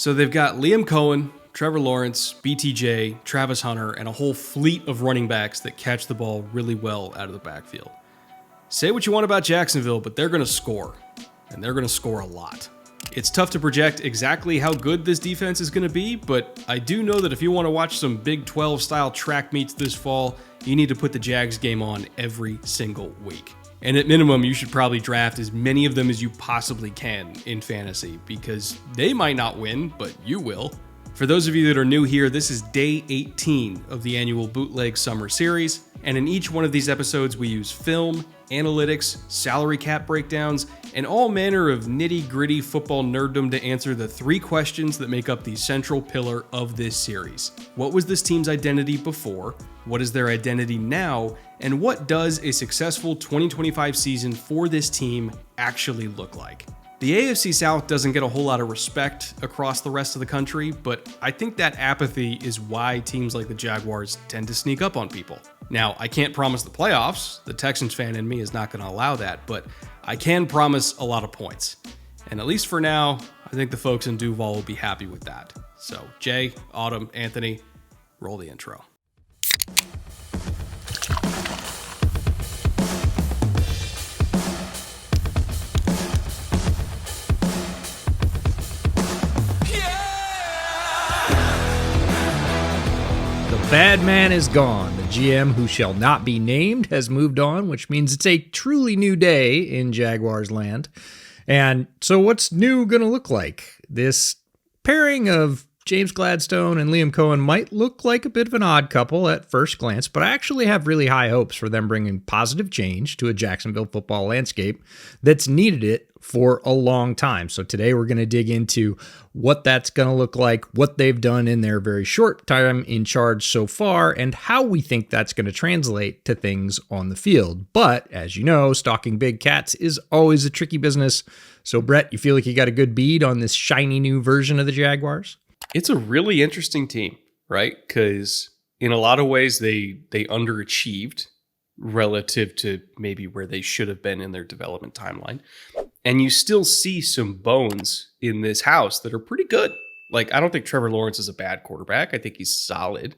So they've got Liam Coen, Trevor Lawrence, BTJ, Travis Hunter, and a whole fleet of running backs that catch the ball really well out of the backfield. Say what you want about Jacksonville, but they're going to score, and they're going to score a lot. It's tough to project exactly how good this defense is going to be, but I do know that if you want to watch some Big 12-style track meets this fall, you need to put the Jags game on every single week. And at minimum, you should probably draft as many of them as you possibly can in fantasy, because they might not win, but you will. For those of you that are new here, this is day 18 of the annual Bootleg Summer Series, and in each one of these episodes we use film, analytics, salary cap breakdowns, and all manner of nitty-gritty football nerddom to answer the three questions that make up the central pillar of this series. What was this team's identity before? What is their identity now? And what does a successful 2025 season for this team actually look like? The AFC South doesn't get a whole lot of respect across the rest of the country, but I think that apathy is why teams like the Jaguars tend to sneak up on people. Now, I can't promise the playoffs. The Texans fan in me is not going to allow that, but I can promise a lot of points. And at least for now, I think the folks in Duval will be happy with that. So, Jay, Autumn, Anthony, roll the intro. Bad man is gone. The GM, who shall not be named, has moved on, which means it's a truly new day in Jaguars land. And so what's new going to look like? This pairing of James Gladstone and Liam Coen might look like a bit of an odd couple at first glance, but I actually have really high hopes for them bringing positive change to a Jacksonville football landscape that's needed it for a long time. So today we're going to dig into what that's going to look like, what they've done in their very short time in charge so far, and how we think that's going to translate to things on the field. But as you know, stalking big cats is always a tricky business. So Brett, you feel like you got a good bead on this shiny new version of the Jaguars? It's a really interesting team, right? Because in a lot of ways, they underachieved relative to maybe where they should have been in their development timeline. And you still see some bones in this house that are pretty good. Like, I don't think Trevor Lawrence is a bad quarterback. I think he's solid.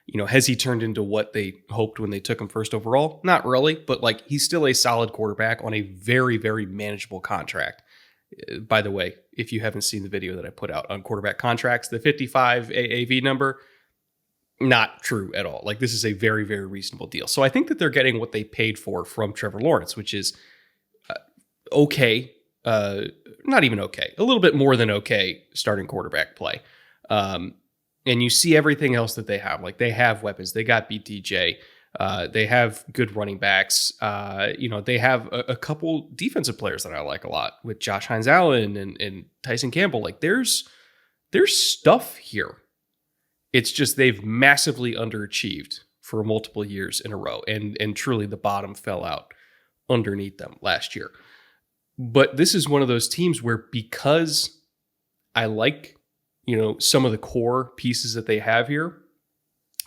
You know, has he turned into what they hoped when they took him first overall? Not really, but like, he's still a solid quarterback on a very, very manageable contract. By the way, if you haven't seen the video that I put out on quarterback contracts, the 55 AAV number, not true at all. Like, this is a very, very reasonable deal. So I think that they're getting what they paid for from Trevor Lawrence, which is okay. Not even okay. A little bit more than okay starting quarterback play. And you see everything else that they have. Like, they have weapons. They got BTJ. They have good running backs. They have a couple defensive players that I like a lot with Josh Hines-Allen and Tyson Campbell. Like, there's stuff here. It's just they've massively underachieved for multiple years in a row, and truly the bottom fell out underneath them last year. But this is one of those teams where, because I like, some of the core pieces that they have here,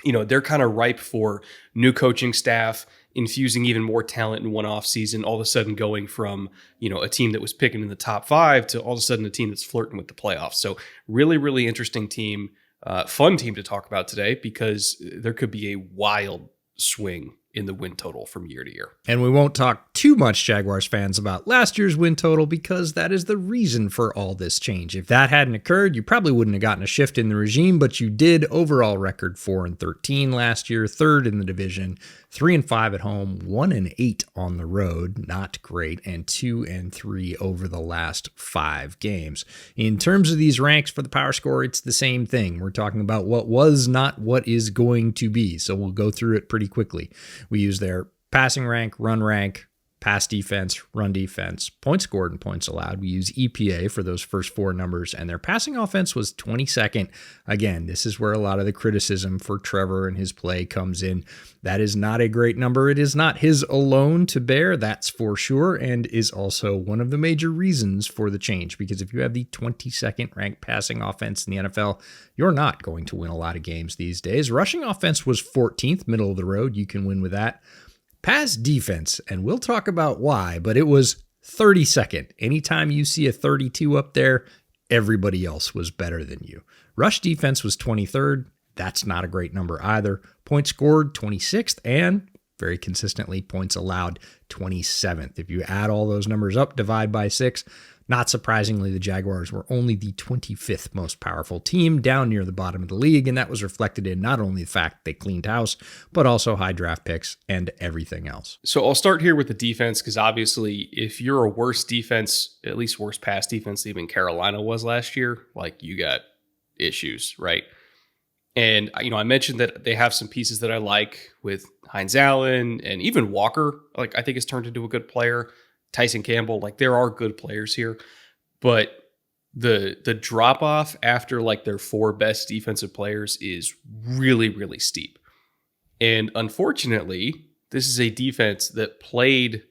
they're kind of ripe for new coaching staff, infusing even more talent in one off season, all of a sudden going from, a team that was picking in the top 5 to all of a sudden a team that's flirting with the playoffs. So really, really interesting team, fun team to talk about today, because there could be a wild swing in the win total from year to year. And we won't talk too much, Jaguars fans, about last year's win total, because that is the reason for all this change. If that hadn't occurred, you probably wouldn't have gotten a shift in the regime, but you did. Overall record 4-13 last year, 3rd in the division, 3-5 at home, 1-8 on the road, not great, and 2-3 over the last 5 games. In terms of these ranks for the power score, it's the same thing. We're talking about what was, not what is going to be. So we'll go through it pretty quickly. We use their passing rank, run rank, pass defense, run defense, points scored and points allowed. We use EPA for those first 4 numbers, and their passing offense was 22nd. Again, this is where a lot of the criticism for Trevor and his play comes in. That is not a great number. It is not his alone to bear, that's for sure, and is also one of the major reasons for the change, because if you have the 22nd ranked passing offense in the NFL, you're not going to win a lot of games these days. Rushing offense was 14th, middle of the road. You can win with that. Pass defense, and we'll talk about why, but it was 32nd. Anytime you see a 32 up there, everybody else was better than you. Rush defense was 23rd. That's not a great number either. Points scored, 26th, and very consistently, points allowed, 27th. If you add all those numbers up, divide by 6, not surprisingly, the Jaguars were only the 25th most powerful team, down near the bottom of the league, and that was reflected in not only the fact they cleaned house, but also high draft picks and everything else. So I'll start here with the defense, because obviously if you're a worse defense, at least worse pass defense than even Carolina was last year, like, you got issues, right? And, I mentioned that they have some pieces that I like with Hines Allen, and even Walker, like, I think has turned into a good player. Tyson Campbell, like, there are good players here, but the drop off after like their 4 best defensive players is really, really steep. And unfortunately, this is a defense that played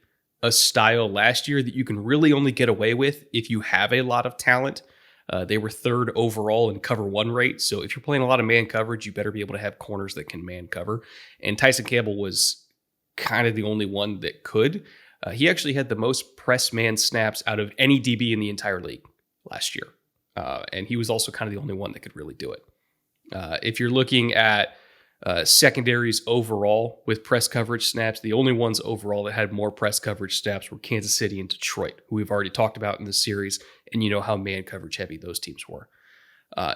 a style last year that you can really only get away with if you have a lot of talent. They were 3rd overall in cover 1 rate. So if you're playing a lot of man coverage, you better be able to have corners that can man cover. And Tyson Campbell was kind of the only one that could. He actually had the most press man snaps out of any DB in the entire league last year. And he was also kind of the only one that could really do it. If you're looking at secondaries overall with press coverage snaps, the only ones overall that had more press coverage snaps were Kansas City and Detroit, who we've already talked about in this series, and you know how man coverage heavy those teams were.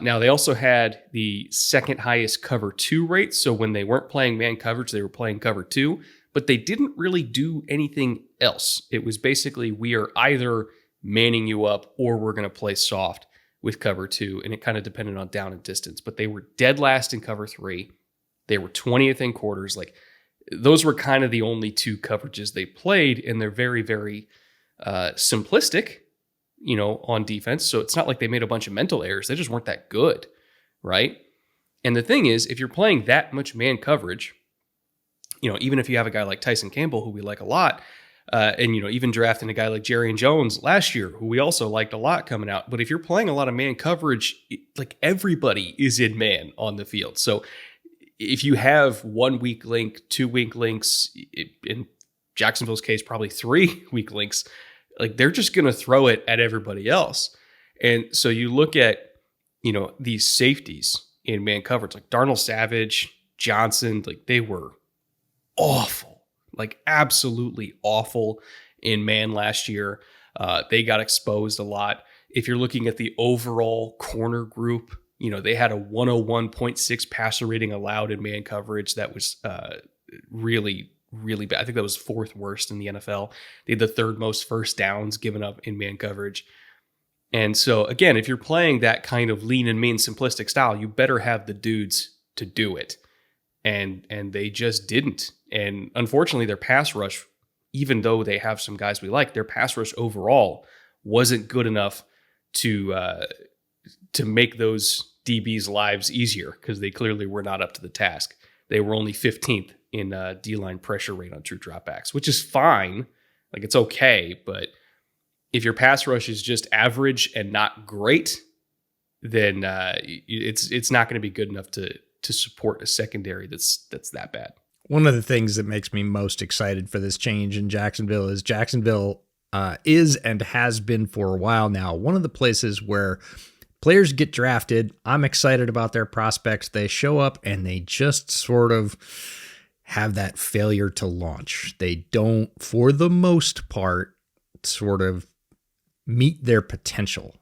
Now, they also had the 2nd highest cover 2 rate, so when they weren't playing man coverage, they were playing cover 2, but they didn't really do anything else. It was basically, we are either manning you up or we're going to play soft with cover 2, and it kind of depended on down and distance, but they were dead last in cover 3. They were 20th in quarters. Like, those were kind of the only 2 coverages they played, and they're very, very simplistic, on defense. So it's not like they made a bunch of mental errors. They just weren't that good, right? And the thing is, if you're playing that much man coverage, even if you have a guy like Tyson Campbell, who we like a lot, and, even drafting a guy like Jerry Jones last year, who we also liked a lot coming out. But if you're playing a lot of man coverage, like, everybody is in man on the field. So if you have 1 weak link, 2 weak links, in Jacksonville's case, probably 3 weak links, like, they're just going to throw it at everybody else. And so you look at, these safeties in man coverage, like Darnell Savage, Johnson, like, they were awful, like, absolutely awful in man last year. They got exposed a lot. If you're looking at the overall corner group, they had a 101.6 passer rating allowed in man coverage. That was really, really bad. I think that was 4th worst in the NFL. They had the 3rd most first downs given up in man coverage. And so, again, if you're playing that kind of lean and mean simplistic style, you better have the dudes to do it. And they just didn't. And unfortunately, their pass rush, even though they have some guys we like, their pass rush overall wasn't good enough to make those DBs' lives easier, because they clearly were not up to the task. They were only 15th in D-line pressure rate on true dropbacks, which is fine. Like, it's okay, but if your pass rush is just average and not great, then it's not going to be good enough to support a secondary that's that bad. One of the things that makes me most excited for this change in Jacksonville is Jacksonville is and has been for a while now one of the places where players get drafted. I'm excited about their prospects. They show up and they just sort of have that failure to launch. They don't, for the most part, sort of meet their potential.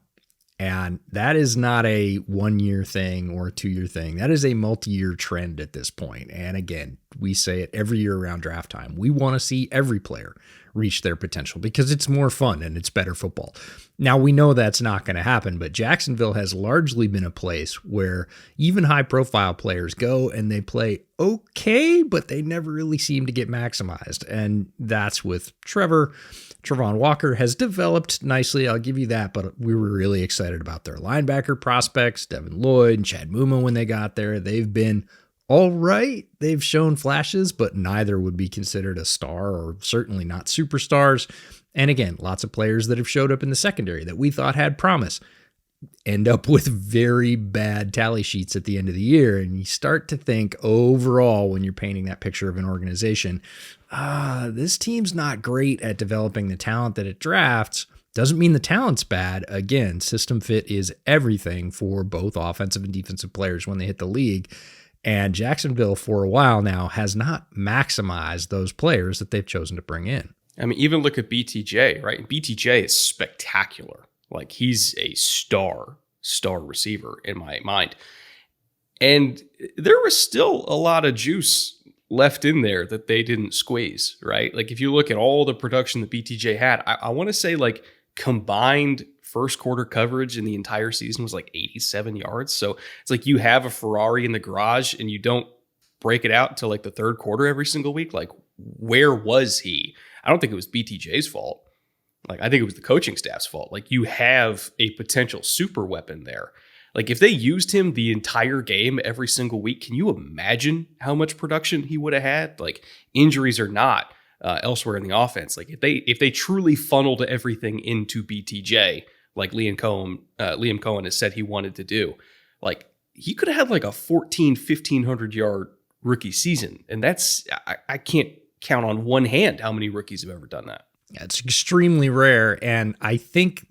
And that is not a 1-year thing or a 2-year thing. That is a multi-year trend at this point. And again, we say it every year around draft time. We want to see every player reach their potential because it's more fun and it's better football. Now, we know that's not going to happen, but Jacksonville has largely been a place where even high-profile players go and they play okay, but they never really seem to get maximized. And that's with Trevor. Travon Walker has developed nicely, I'll give you that, but we were really excited about their linebacker prospects, Devin Lloyd and Chad Muma when they got there. They've been all right. They've shown flashes, but neither would be considered a star or certainly not superstars. And again, lots of players that have showed up in the secondary that we thought had promise end up with very bad tally sheets at the end of the year. And you start to think overall, when you're painting that picture of an organization, this team's not great at developing the talent that it drafts. Doesn't mean the talent's bad. Again, system fit is everything for both offensive and defensive players when they hit the league. And Jacksonville, for a while now, has not maximized those players that they've chosen to bring in. I mean, even look at BTJ, right? BTJ is spectacular. Like, he's a star receiver in my mind. And there was still a lot of juice left in there that they didn't squeeze, right? Like, if you look at all the production that BTJ had, I want to say, like, combined first quarter coverage in the entire season was like 87 yards. So it's like you have a Ferrari in the garage and you don't break it out until like the third quarter every single week. Like, where was he? I don't think it was BTJ's fault. Like, I think it was the coaching staff's fault. Like, you have a potential super weapon there. Like, if they used him the entire game every single week, can you imagine how much production he would have had? Like, injuries or not, elsewhere in the offense. Like, if they truly funneled everything into BTJ, like Liam Coen has said he wanted to do, like, he could have had like a 1,500 yard rookie season. And that's, I can't count on one hand how many rookies have ever done that. Yeah, it's extremely rare. And I think,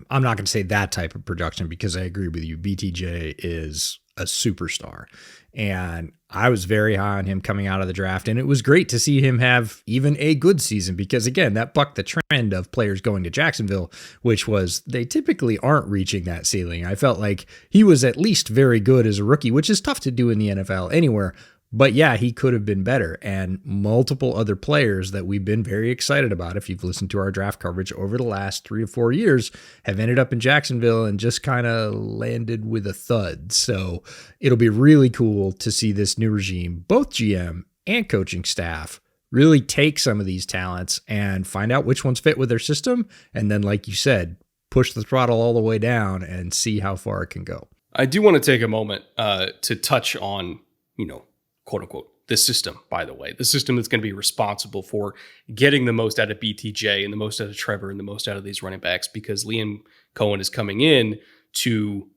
I'm not going to say that type of production because I agree with you. BTJ is a superstar. And I was very high on him coming out of the draft. And it was great to see him have even a good season because, again, that bucked the trend of players going to Jacksonville, which was they typically aren't reaching that ceiling. I felt like he was at least very good as a rookie, which is tough to do in the NFL anywhere. But yeah, he could have been better. And multiple other players that we've been very excited about, if you've listened to our draft coverage over the last 3 to 4 years, have ended up in Jacksonville and just kind of landed with a thud. So it'll be really cool to see this new regime, both GM and coaching staff, really take some of these talents and find out which ones fit with their system. And then, like you said, push the throttle all the way down and see how far it can go. I do want to take a moment to touch on, quote unquote, the system, by the way, the system that's going to be responsible for getting the most out of BTJ and the most out of Trevor and the most out of these running backs, because Liam Coen is coming in to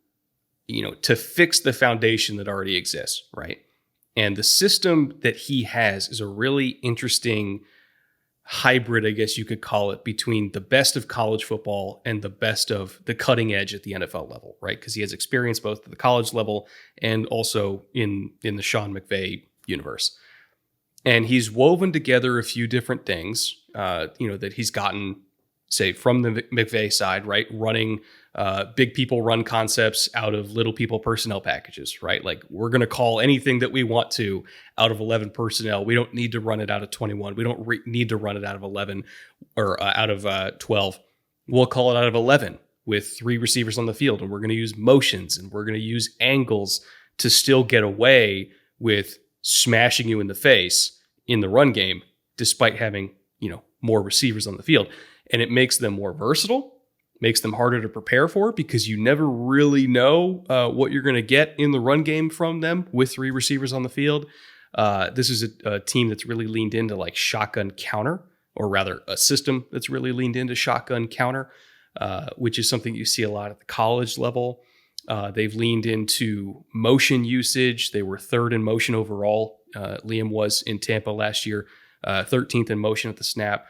fix the foundation that already exists, right? And the system that he has is a really interesting hybrid, I guess you could call it, between the best of college football and the best of the cutting edge at the NFL level, right? Because he has experience both at the college level and also in the Sean McVay universe. And he's woven together a few different things, that he's gotten, say, from the McVay side, right? Running big people run concepts out of little people personnel packages, right? Like, we're going to call anything that we want to out of 11 personnel. We don't need to run it out of 21. We don't need to run it out of 11 or out of 12. We'll call it out of 11 with 3 receivers on the field. And we're going to use motions and we're going to use angles to still get away with smashing you in the face in the run game, despite having, more receivers on the field. And it makes them more versatile, makes them harder to prepare for, because you never really know what you're going to get in the run game from them with 3 receivers on the field. This is a team that's really leaned into like shotgun counter, or rather a system that's really leaned into shotgun counter, which is something you see a lot at the college level. They've leaned into motion usage. They were 3rd in motion overall. Liam was in Tampa last year, 13th in motion at the snap.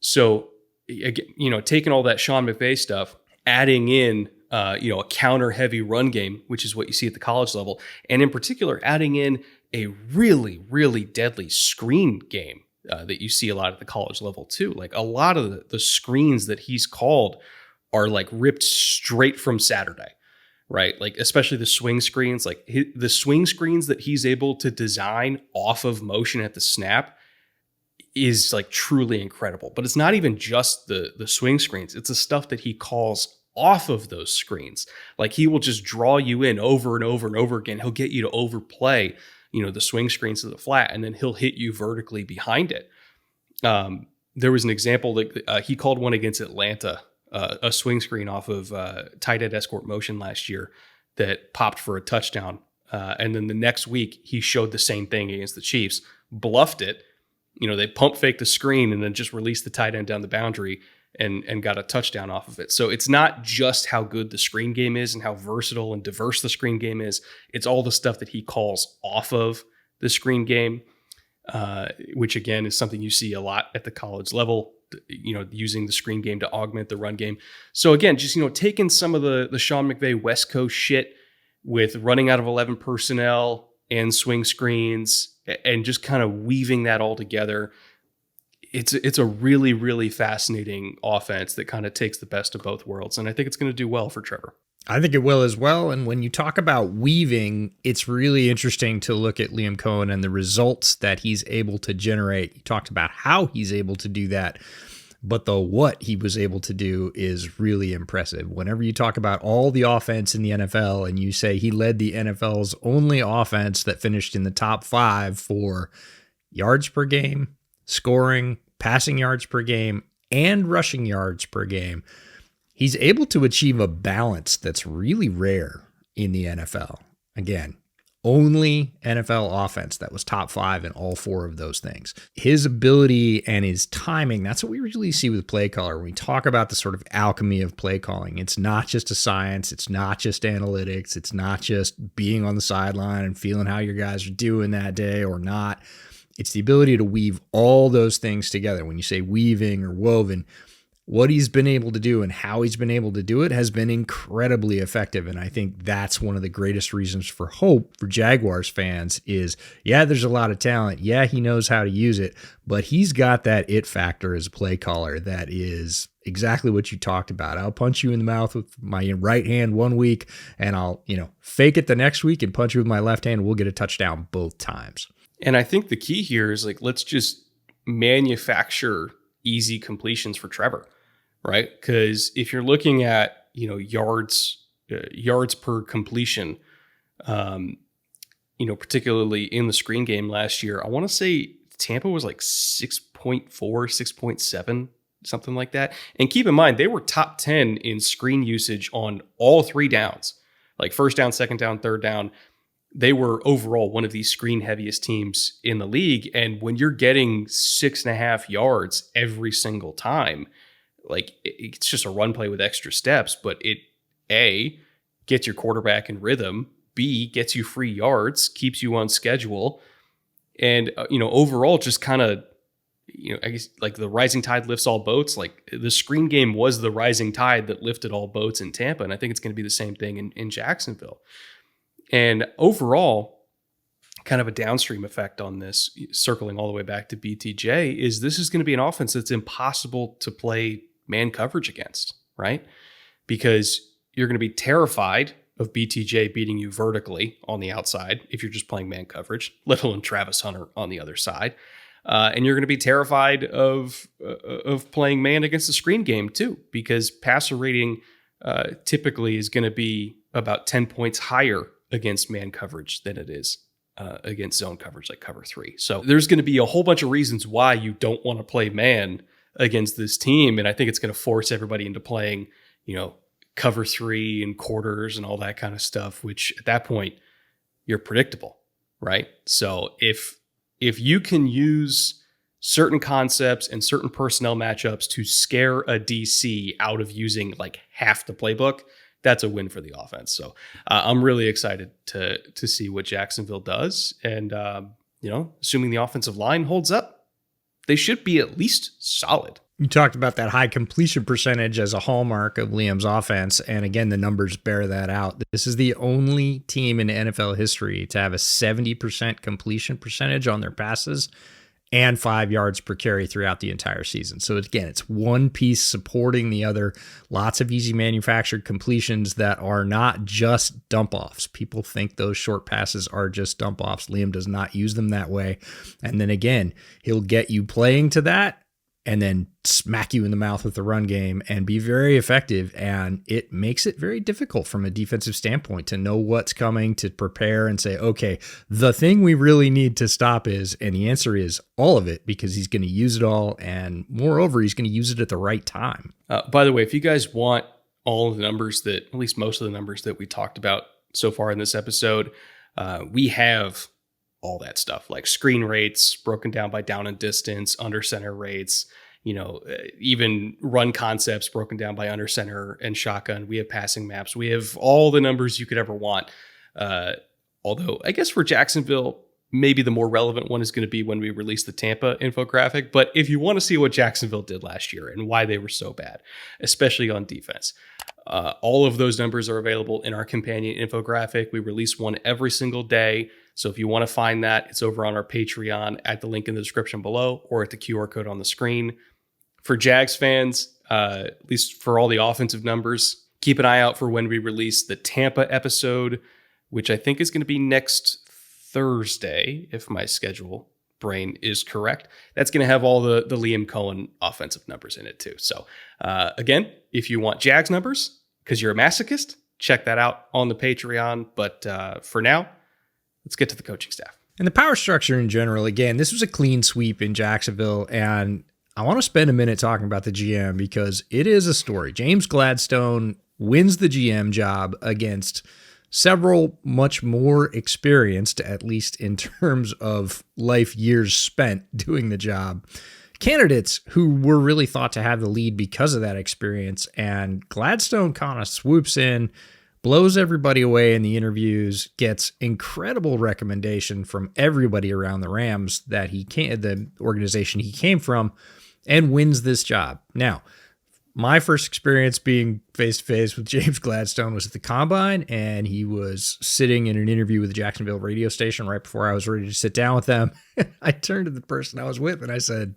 So, again, taking all that Sean McVay stuff, adding in, a counter-heavy run game, which is what you see at the college level, and in particular, adding in a really, really deadly screen game that you see a lot at the college level too. Like, a lot of the screens that he's called are like ripped straight from Saturday, right? Like, especially the swing screens, like the swing screens that he's able to design off of motion at the snap is like truly incredible. But it's not even just the swing screens. It's the stuff that he calls off of those screens. Like, he will just draw you in over and over and over again. He'll get you to overplay, the swing screens to the flat, and then he'll hit you vertically behind it. There was an example that he called one against Atlanta, a swing screen off of tight end escort motion last year that popped for a touchdown. And then the next week he showed the same thing against the Chiefs, bluffed it. They pump fake the screen and then just released the tight end down the boundary and got a touchdown off of it. So it's not just how good the screen game is and how versatile and diverse the screen game is. It's all the stuff that he calls off of the screen game, which again is something you see a lot at the college level. using the screen game to augment the run game. So again, just, taking some of the Sean McVay West Coast shit with running out of 11 personnel and swing screens and just kind of weaving that all together. It's a really, really fascinating offense that kind of takes the best of both worlds. And I think it's going to do well for Trevor. I think it will as well. And when you talk about weaving, it's really interesting to look at Liam Coen and the results that he's able to generate. You talked about how he's able to do that, but the what he was able to do is really impressive. Whenever you talk about all the offense in the NFL and you say he led the NFL's only offense that finished in the top 5 for yards per game, scoring, passing yards per game, and rushing yards per game, he's able to achieve a balance that's really rare in the NFL. Again, only NFL offense that was top 5 in all 4 of those things. His ability and his timing, that's what we really see with play caller. When we talk about the sort of alchemy of play calling, it's not just a science. It's not just analytics. It's not just being on the sideline and feeling how your guys are doing that day or not. It's the ability to weave all those things together. When you say weaving or woven, what he's been able to do and how he's been able to do it has been incredibly effective. And I think that's one of the greatest reasons for hope for Jaguars fans is, yeah, there's a lot of talent. Yeah, he knows how to use it, but he's got that it factor as a play caller that is exactly what you talked about. I'll punch you in the mouth with my right hand one week and I'll, fake it the next week and punch you with my left hand. We'll get a touchdown both times. And I think the key here is let's just manufacture easy completions for Trevor, right? Because if you're looking at, yards per completion, particularly in the screen game last year, I want to say Tampa was 6.4, 6.7, something like that. And keep in mind, they were top 10 in screen usage on all 3 downs, first down, second down, third down. They were overall one of the screen heaviest teams in the league. And when you're getting 6.5 yards every single time, it's just a run play with extra steps, but it A, gets your quarterback in rhythm, B, gets you free yards, keeps you on schedule. And, overall just kind of, I guess the rising tide lifts all boats. The screen game was the rising tide that lifted all boats in Tampa. And I think it's going to be the same thing in Jacksonville. And overall, kind of a downstream effect on this, circling all the way back to BTJ, is this is going to be an offense that's impossible to play man coverage against, right? Because you're going to be terrified of BTJ beating you vertically on the outside if you're just playing man coverage, let alone Travis Hunter on the other side. And you're going to be terrified of playing man against the screen game too, because passer rating typically is going to be about 10 points higher against man coverage than it is against zone coverage like cover 3. So there's going to be a whole bunch of reasons why you don't want to play man against this team. And I think it's going to force everybody into playing, cover 3 and quarters and all that kind of stuff, which at that point you're predictable, right? So if you can use certain concepts and certain personnel matchups to scare a DC out of using half the playbook, that's a win for the offense. So I'm really excited to see what Jacksonville does. And, assuming the offensive line holds up, they should be at least solid. You talked about that high completion percentage as a hallmark of Liam's offense. And again, the numbers bear that out. This is the only team in NFL history to have a 70% completion percentage on their passes and 5 yards per carry throughout the entire season. So again, it's one piece supporting the other. Lots of easy manufactured completions that are not just dump offs. People think those short passes are just dump offs. Liam does not use them that way. And then again, he'll get you playing to that and then smack you in the mouth with the run game and be very effective. And it makes it very difficult from a defensive standpoint to know what's coming, to prepare and say, okay, the thing we really need to stop is, and the answer is all of it, because he's going to use it all. And moreover, he's going to use it at the right time. By the way, if you guys want all of the numbers that, at least most of the numbers that we talked about so far in this episode, we have all that stuff, like screen rates broken down by down and distance, under center rates, even run concepts broken down by under center and shotgun. We have passing maps. We have all the numbers you could ever want. Although I guess for Jacksonville, maybe the more relevant one is going to be when we release the Tampa infographic. But if you want to see what Jacksonville did last year and why they were so bad, especially on defense, all of those numbers are available in our companion infographic. We release one every single day. So if you want to find that, it's over on our Patreon at the link in the description below or at the QR code on the screen. For Jags fans, at least for all the offensive numbers, keep an eye out for when we release the Tampa episode, which I think is going to be next Thursday, if my schedule brain is correct. That's going to have all the Liam Coen offensive numbers in it too. So again, if you want Jags numbers because you're a masochist, check that out on the Patreon. But for now, let's get to the coaching staff. And the power structure in general, again, this was a clean sweep in Jacksonville, and I want to spend a minute talking about the GM because it is a story. James Gladstone wins the GM job against several much more experienced, at least in terms of life years spent doing the job, candidates who were really thought to have the lead because of that experience. And Gladstone kind of swoops in, blows everybody away in the interviews, gets incredible recommendation from everybody around the Rams that the organization he came from, and wins this job. Now, my first experience being face-to-face with James Gladstone was at the Combine, and he was sitting in an interview with the Jacksonville radio station right before I was ready to sit down with them. I turned to the person I was with, and I said,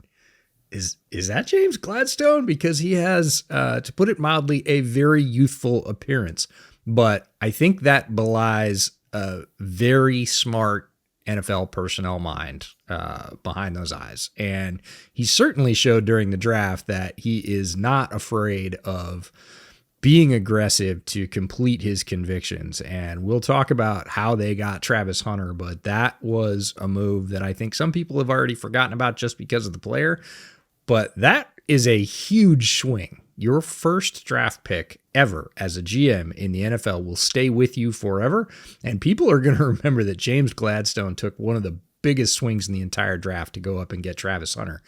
is that James Gladstone? Because he has, to put it mildly, a very youthful appearance. But I think that belies a very smart NFL personnel mind behind those eyes. And he certainly showed during the draft that he is not afraid of being aggressive to complete his convictions. And we'll talk about how they got Travis Hunter, but that was a move that I think some people have already forgotten about just because of the player. But that is a huge swing. Your first draft pick ever as a GM in the NFL will stay with you forever. And people are going to remember that James Gladstone took one of the biggest swings in the entire draft to go up and get Travis Hunter.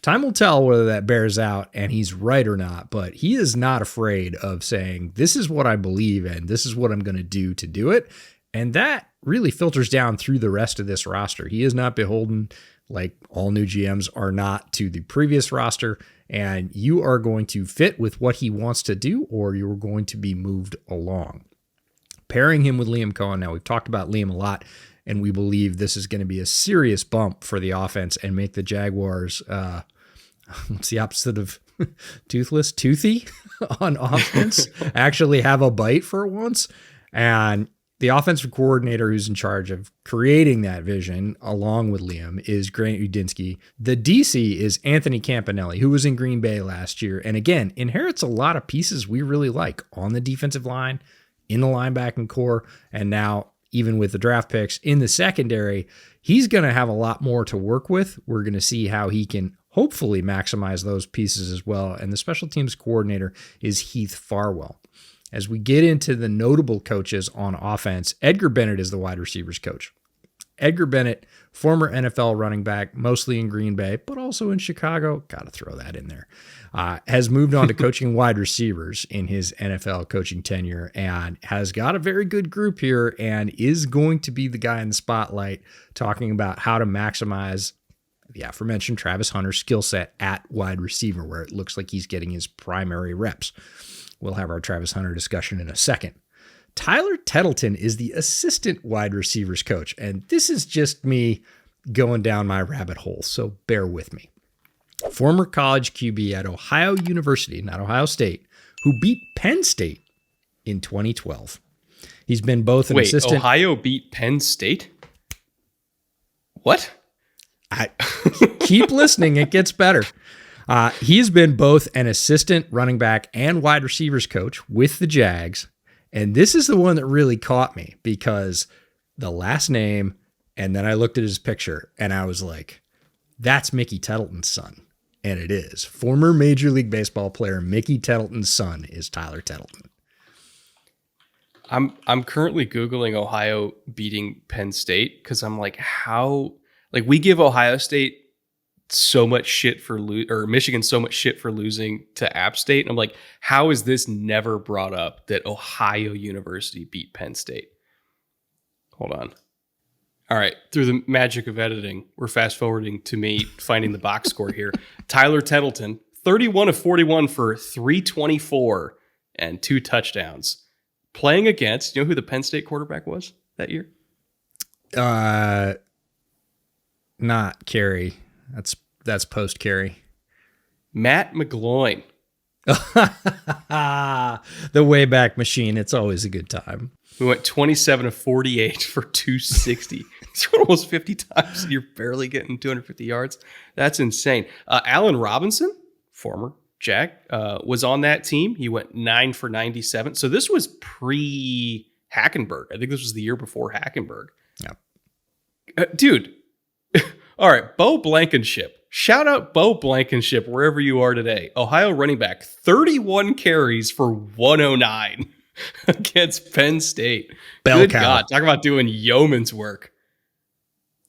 Time will tell whether that bears out and he's right or not, but he is not afraid of saying, this is what I believe in, this is what I'm going to do it. And that really filters down through the rest of this roster. He is not beholden, like all new GMs are not, to the previous roster. And you are going to fit with what he wants to do, or you're going to be moved along. Pairing him with Liam Coen. Now, we've talked about Liam a lot, and we believe this is going to be a serious bump for the offense and make the Jaguars, what's the opposite of toothless? Toothy on offense, actually have a bite for once. And the offensive coordinator who's in charge of creating that vision, along with Liam, is Grant Udinski. The DC is Anthony Campanelli, who was in Green Bay last year, and again, inherits a lot of pieces we really like on the defensive line, in the linebacking core, and now even with the draft picks in the secondary. He's going to have a lot more to work with. We're going to see how he can hopefully maximize those pieces as well. And the special teams coordinator is Heath Farwell. As we get into the notable coaches on offense, Edgar Bennett is the wide receivers coach. Edgar Bennett, former NFL running back, mostly in Green Bay, but also in Chicago. Got to throw that in there. Has moved on to coaching wide receivers in his NFL coaching tenure and has got a very good group here and is going to be the guy in the spotlight talking about how to maximize the aforementioned Travis Hunter's skill set at wide receiver, where it looks like he's getting his primary reps. We'll have our Travis Hunter discussion in a second. Tyler Tettleton is the assistant wide receivers coach, and this is just me going down my rabbit hole, so bear with me. Former college QB at Ohio University, not Ohio State, who beat Penn State in 2012. He's been both an assistant. Ohio beat Penn State? What? Keep listening, it gets better. He's been both an assistant running back and wide receivers coach with the Jags. And this is the one that really caught me because the last name, and then I looked at his picture and I was like, that's Mickey Tettleton's son. And it is. Former Major League Baseball player Mickey Tettleton's son is Tyler Tettleton. I'm currently Googling Ohio beating Penn State because I'm like, how, like, we give Ohio State so much shit for or Michigan so much shit for losing to App State. And I'm like, how is this never brought up that Ohio University beat Penn State? Hold on. All right, through the magic of editing, we're fast forwarding to me finding the box score here. Tyler Tettleton, 31 of 41 for 324 and 2 touchdowns. Playing against, you know who the Penn State quarterback was that year? Not Carey. That's post Carey. Matt McGloin. The Wayback Machine. It's always a good time. We went 27 of 48 for 260. He's run almost 50 times and you're barely getting 250 yards. That's insane. Allen Robinson, former Jag, was on that team. He went 9 for 97. So this was pre-Hackenberg. I think this was the year before Hackenberg. Yeah. Dude. All right, Bo Blankenship. Shout out Bo Blankenship wherever you are today. Ohio running back, 31 carries for 109 against Penn State. Good God, talk about doing yeoman's work.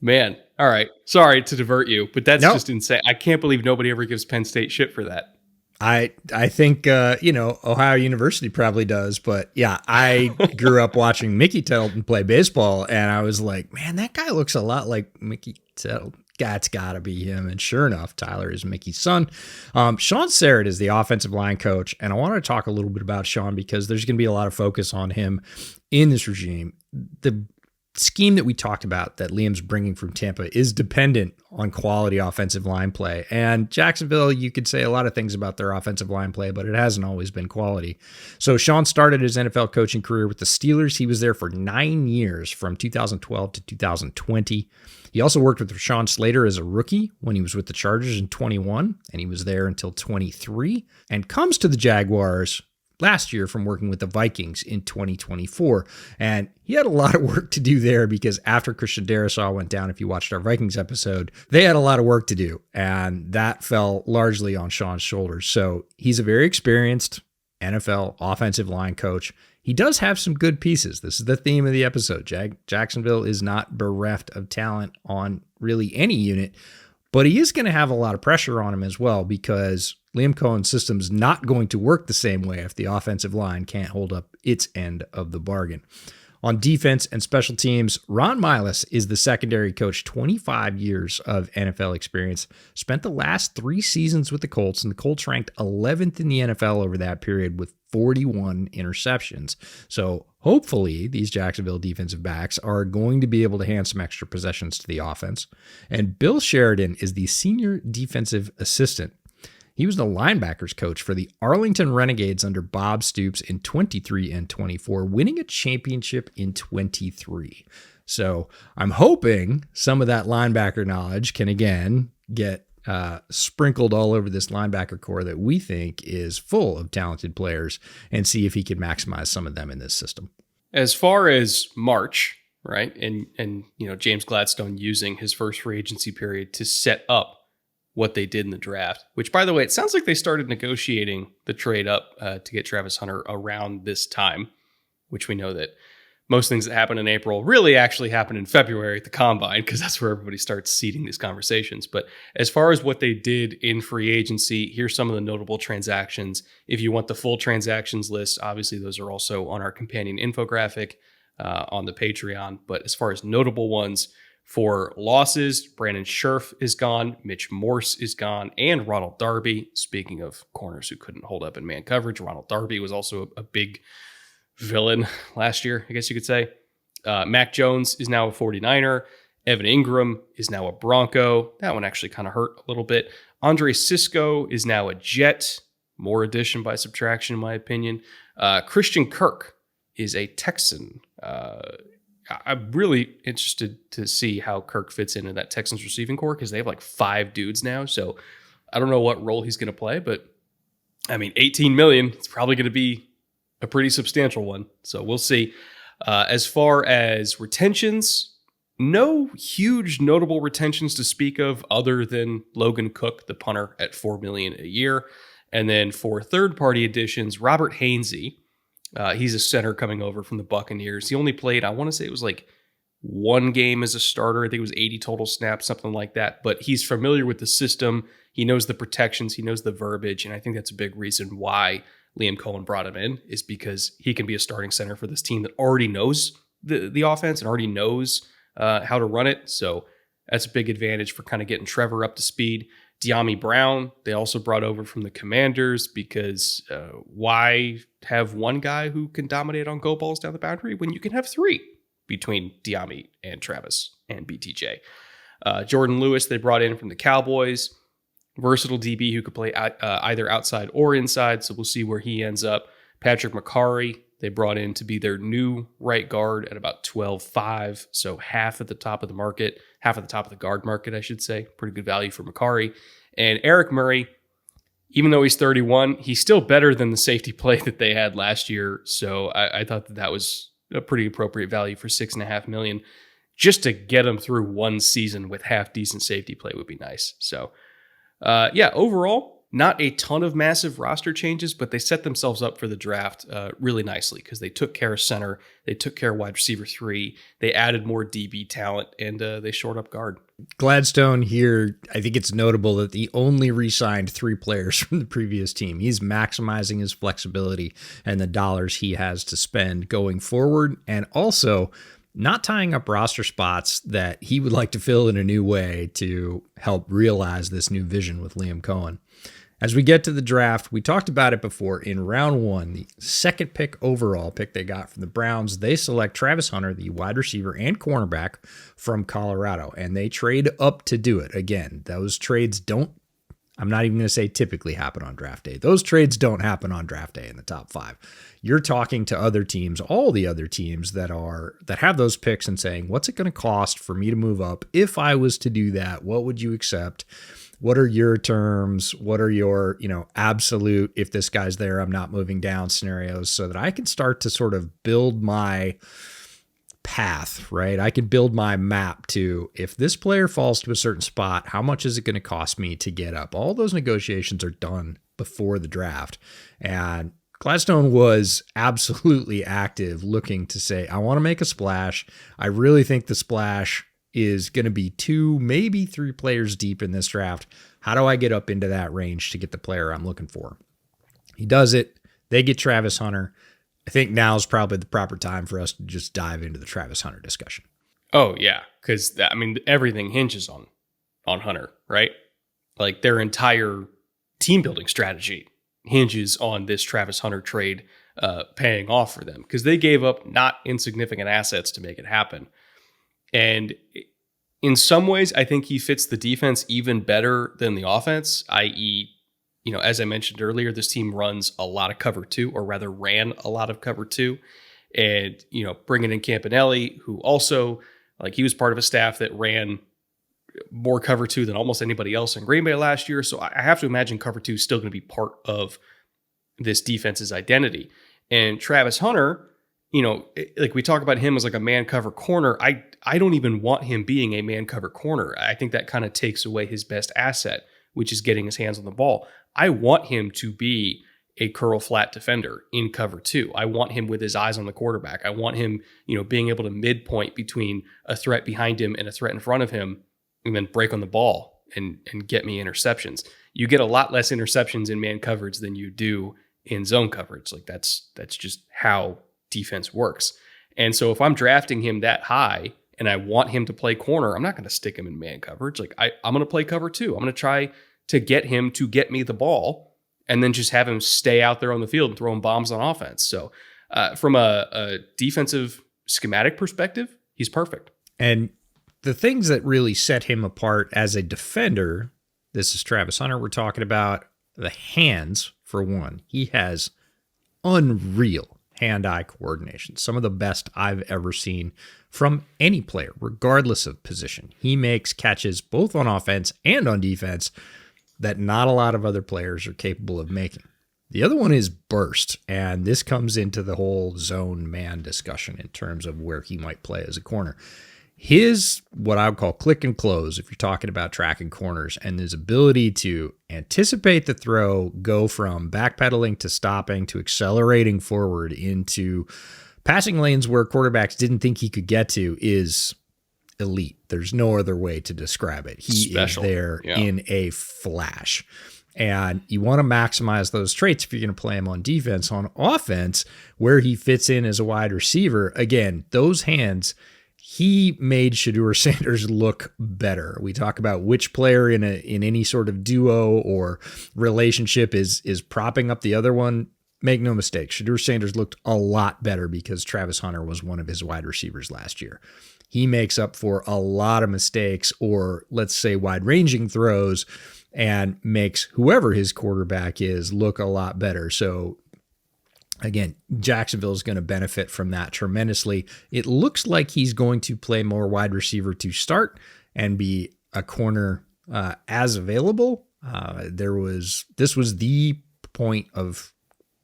Man, all right. Sorry to divert you, but that's just insane. I can't believe nobody ever gives Penn State shit for that. I think, Ohio University probably does. But yeah, I grew up watching Mickey Tettleton play baseball, and I was like, man, that guy looks a lot like Mickey Tettleton. That's got to be him. And sure enough, Tyler is Mickey's son. Sean Sarrett is the offensive line coach. And I want to talk a little bit about Sean because there's going to be a lot of focus on him in this regime. The scheme that we talked about that Liam's bringing from Tampa is dependent on quality offensive line play. And Jacksonville, you could say a lot of things about their offensive line play, but it hasn't always been quality. So Sean started his NFL coaching career with the Steelers. He was there for 9 years from 2012 to 2020. He also worked with Rashawn Slater as a rookie when he was with the Chargers in 21, and he was there until 23, and comes to the Jaguars last year from working with the Vikings in 2024. And he had a lot of work to do there because after Christian Darrisaw went down, if you watched our Vikings episode, they had a lot of work to do. And that fell largely on Sean's shoulders. So he's a very experienced NFL offensive line coach. He does have some good pieces. This is the theme of the episode. Jacksonville is not bereft of talent on really any unit, but he is going to have a lot of pressure on him as well because Liam Coen's system's not going to work the same way if the offensive line can't hold up its end of the bargain. On defense and special teams, Ron Miles is the secondary coach, 25 years of NFL experience, spent the last 3 seasons with the Colts, and the Colts ranked 11th in the NFL over that period with 41 interceptions. So hopefully these Jacksonville defensive backs are going to be able to hand some extra possessions to the offense. And Bill Sheridan is the senior defensive assistant. He was the linebackers coach for the Arlington Renegades under Bob Stoops in 23 and 24, winning a championship in 23. So I'm hoping some of that linebacker knowledge can again get sprinkled all over this linebacker core that we think is full of talented players and see if he can maximize some of them in this system. As far as March, right, and James Gladstone using his first free agency period to set up what they did in the draft, which, by the way, it sounds like they started negotiating the trade up to get Travis Hunter around this time, which we know that most things that happen in April really actually happen in February at the Combine because that's where everybody starts seeding these conversations. But as far as what they did in free agency, here's some of the notable transactions. If you want the full transactions list, obviously those are also on our companion infographic on the Patreon. But as far as notable ones, for losses, Brandon Scherf is gone, Mitch Morse is gone, and Ronald Darby. Speaking of corners who couldn't hold up in man coverage, Ronald Darby was also a big villain last year, I guess you could say. Mac Jones is now a 49er. Evan Ingram is now a Bronco. That one actually kind of hurt a little bit. Andre Sisco is now a Jet. More addition by subtraction, in my opinion. Christian Kirk is a Texan. I'm really interested to see how Kirk fits into that Texans receiving core because they have like 5 dudes now. So I don't know what role he's going to play, but I mean, $18 million, it's probably going to be a pretty substantial one. So we'll see. As far as retentions, no huge notable retentions to speak of other than Logan Cook, the punter, at $4 million a year. And then for third-party additions, Robert Hainsey. He's a center coming over from the Buccaneers. He only played, I want to say it was like 1 game as a starter. I think it was 80 total snaps, something like that. But he's familiar with the system. He knows the protections. He knows the verbiage. And I think that's a big reason why Liam Coen brought him in, is because he can be a starting center for this team that already knows the offense and already knows how to run it. So that's a big advantage for kind of getting Trevor up to speed. De'Ami Brown, they also brought over from the Commanders because why have one guy who can dominate on go balls down the boundary when you can have three between De'Ami and Travis and BTJ? Jordan Lewis, they brought in from the Cowboys. Versatile DB who could play either outside or inside, so we'll see where he ends up. Patrick McCarry, they brought in to be their new right guard at about 12.5, so half at the top of the market, half at the top of the guard market, I should say. Pretty good value for McCarry. And Eric Murray, even though he's 31, he's still better than the safety play that they had last year, so I thought that was a pretty appropriate value for $6.5 million. Just to get him through one season with half-decent safety play would be nice. So, overall, not a ton of massive roster changes, but they set themselves up for the draft really nicely because they took care of center, they took care of wide receiver 3, they added more DB talent, and they shored up guard. Gladstone here, I think it's notable that he only re-signed 3 players from the previous team. He's maximizing his flexibility and the dollars he has to spend going forward, and also not tying up roster spots that he would like to fill in a new way to help realize this new vision with Liam Coen. As we get to the draft, we talked about it before. In round 1, the second overall pick they got from the Browns, they select Travis Hunter, the wide receiver and cornerback from Colorado, and they trade up to do it. Again, those trades I'm not even going to say typically happen on draft day. Those trades don't happen on draft day in the top 5. You're talking to other teams, all the other teams that have those picks and saying, what's it going to cost for me to move up? If I was to do that, what would you accept? What are your terms? What are your, absolute, if this guy's there, I'm not moving down scenarios, so that I can start to sort of build my path, right? I can build my map to, if this player falls to a certain spot, how much is it going to cost me to get up? All those negotiations are done before the draft. And Gladstone was absolutely active looking to say, I want to make a splash. I really think the splash is going to be 2, maybe 3 players deep in this draft. How do I get up into that range to get the player I'm looking for? He does it. They get Travis Hunter. I think now is probably the proper time for us to just dive into the Travis Hunter discussion. Oh, yeah, because, everything hinges on Hunter, right? Like, their entire team-building strategy hinges on this Travis Hunter trade paying off for them, because they gave up not insignificant assets to make it happen. And in some ways, I think he fits the defense even better than the offense, i.e., as I mentioned earlier, this team runs a lot of cover 2, or rather ran a lot of cover 2. And, bringing in Campanelli, who also, he was part of a staff that ran more cover 2 than almost anybody else in Green Bay last year. So I have to imagine cover 2 is still going to be part of this defense's identity. And Travis Hunter, we talk about him as like a man cover corner. I don't even want him being a man cover corner. I think that kind of takes away his best asset, which is getting his hands on the ball. I want him to be a curl flat defender in cover 2. I want him with his eyes on the quarterback. I want him, being able to midpoint between a threat behind him and a threat in front of him, and then break on the ball and get me interceptions. You get a lot less interceptions in man coverage than you do in zone coverage. That's just how defense works. And so if I'm drafting him that high and I want him to play corner, I'm not going to stick him in man coverage. I'm going to play cover 2. I'm going to try to get him to get me the ball and then just have him stay out there on the field and throwing bombs on offense. So from a defensive schematic perspective, he's perfect. And the things that really set him apart as a defender, this is Travis Hunter we're talking about, the hands, for one. He has unreal hand-eye coordination, some of the best I've ever seen from any player, regardless of position. He makes catches both on offense and on defense that not a lot of other players are capable of making. The other one is burst, and this comes into the whole zone man discussion in terms of where he might play as a corner. His, what I would call click and close, if you're talking about tracking corners, and his ability to anticipate the throw, go from backpedaling to stopping to accelerating forward into passing lanes where quarterbacks didn't think he could get to, is elite. There's no other way to describe it. He is there in a flash. And you want to maximize those traits if you're going to play him on defense. On offense, where he fits in as a wide receiver, again, those hands, he made Shedeur Sanders look better. We talk about which player in any sort of duo or relationship is propping up the other one. Make no mistake, Shedeur Sanders looked a lot better because Travis Hunter was one of his wide receivers last year. He makes up for a lot of mistakes, or let's say wide-ranging throws, and makes whoever his quarterback is look a lot better. So again, Jacksonville is going to benefit from that tremendously. It looks like he's going to play more wide receiver to start and be a corner as available. This was the point of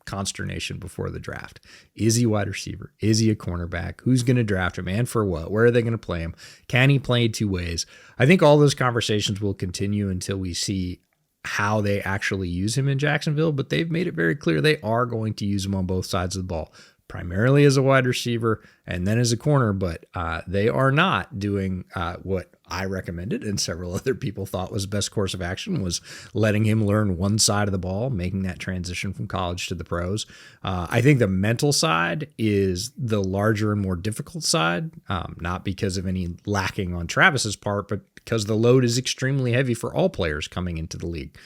consternation before the draft. Is he wide receiver? Is he a cornerback? Who's going to draft him and for what? Where are they going to play him? Can he play two ways? I think all those conversations will continue until we see how they actually use him in Jacksonville, but they've made it very clear they are going to use him on both sides of the ball, primarily as a wide receiver and then as a corner, but they are not doing what I recommended and several other people thought was the best course of action, was letting him learn one side of the ball, making that transition from college to the pros. I think the mental side is the larger and more difficult side, not because of any lacking on Travis's part, but because the load is extremely heavy for all players coming into the league.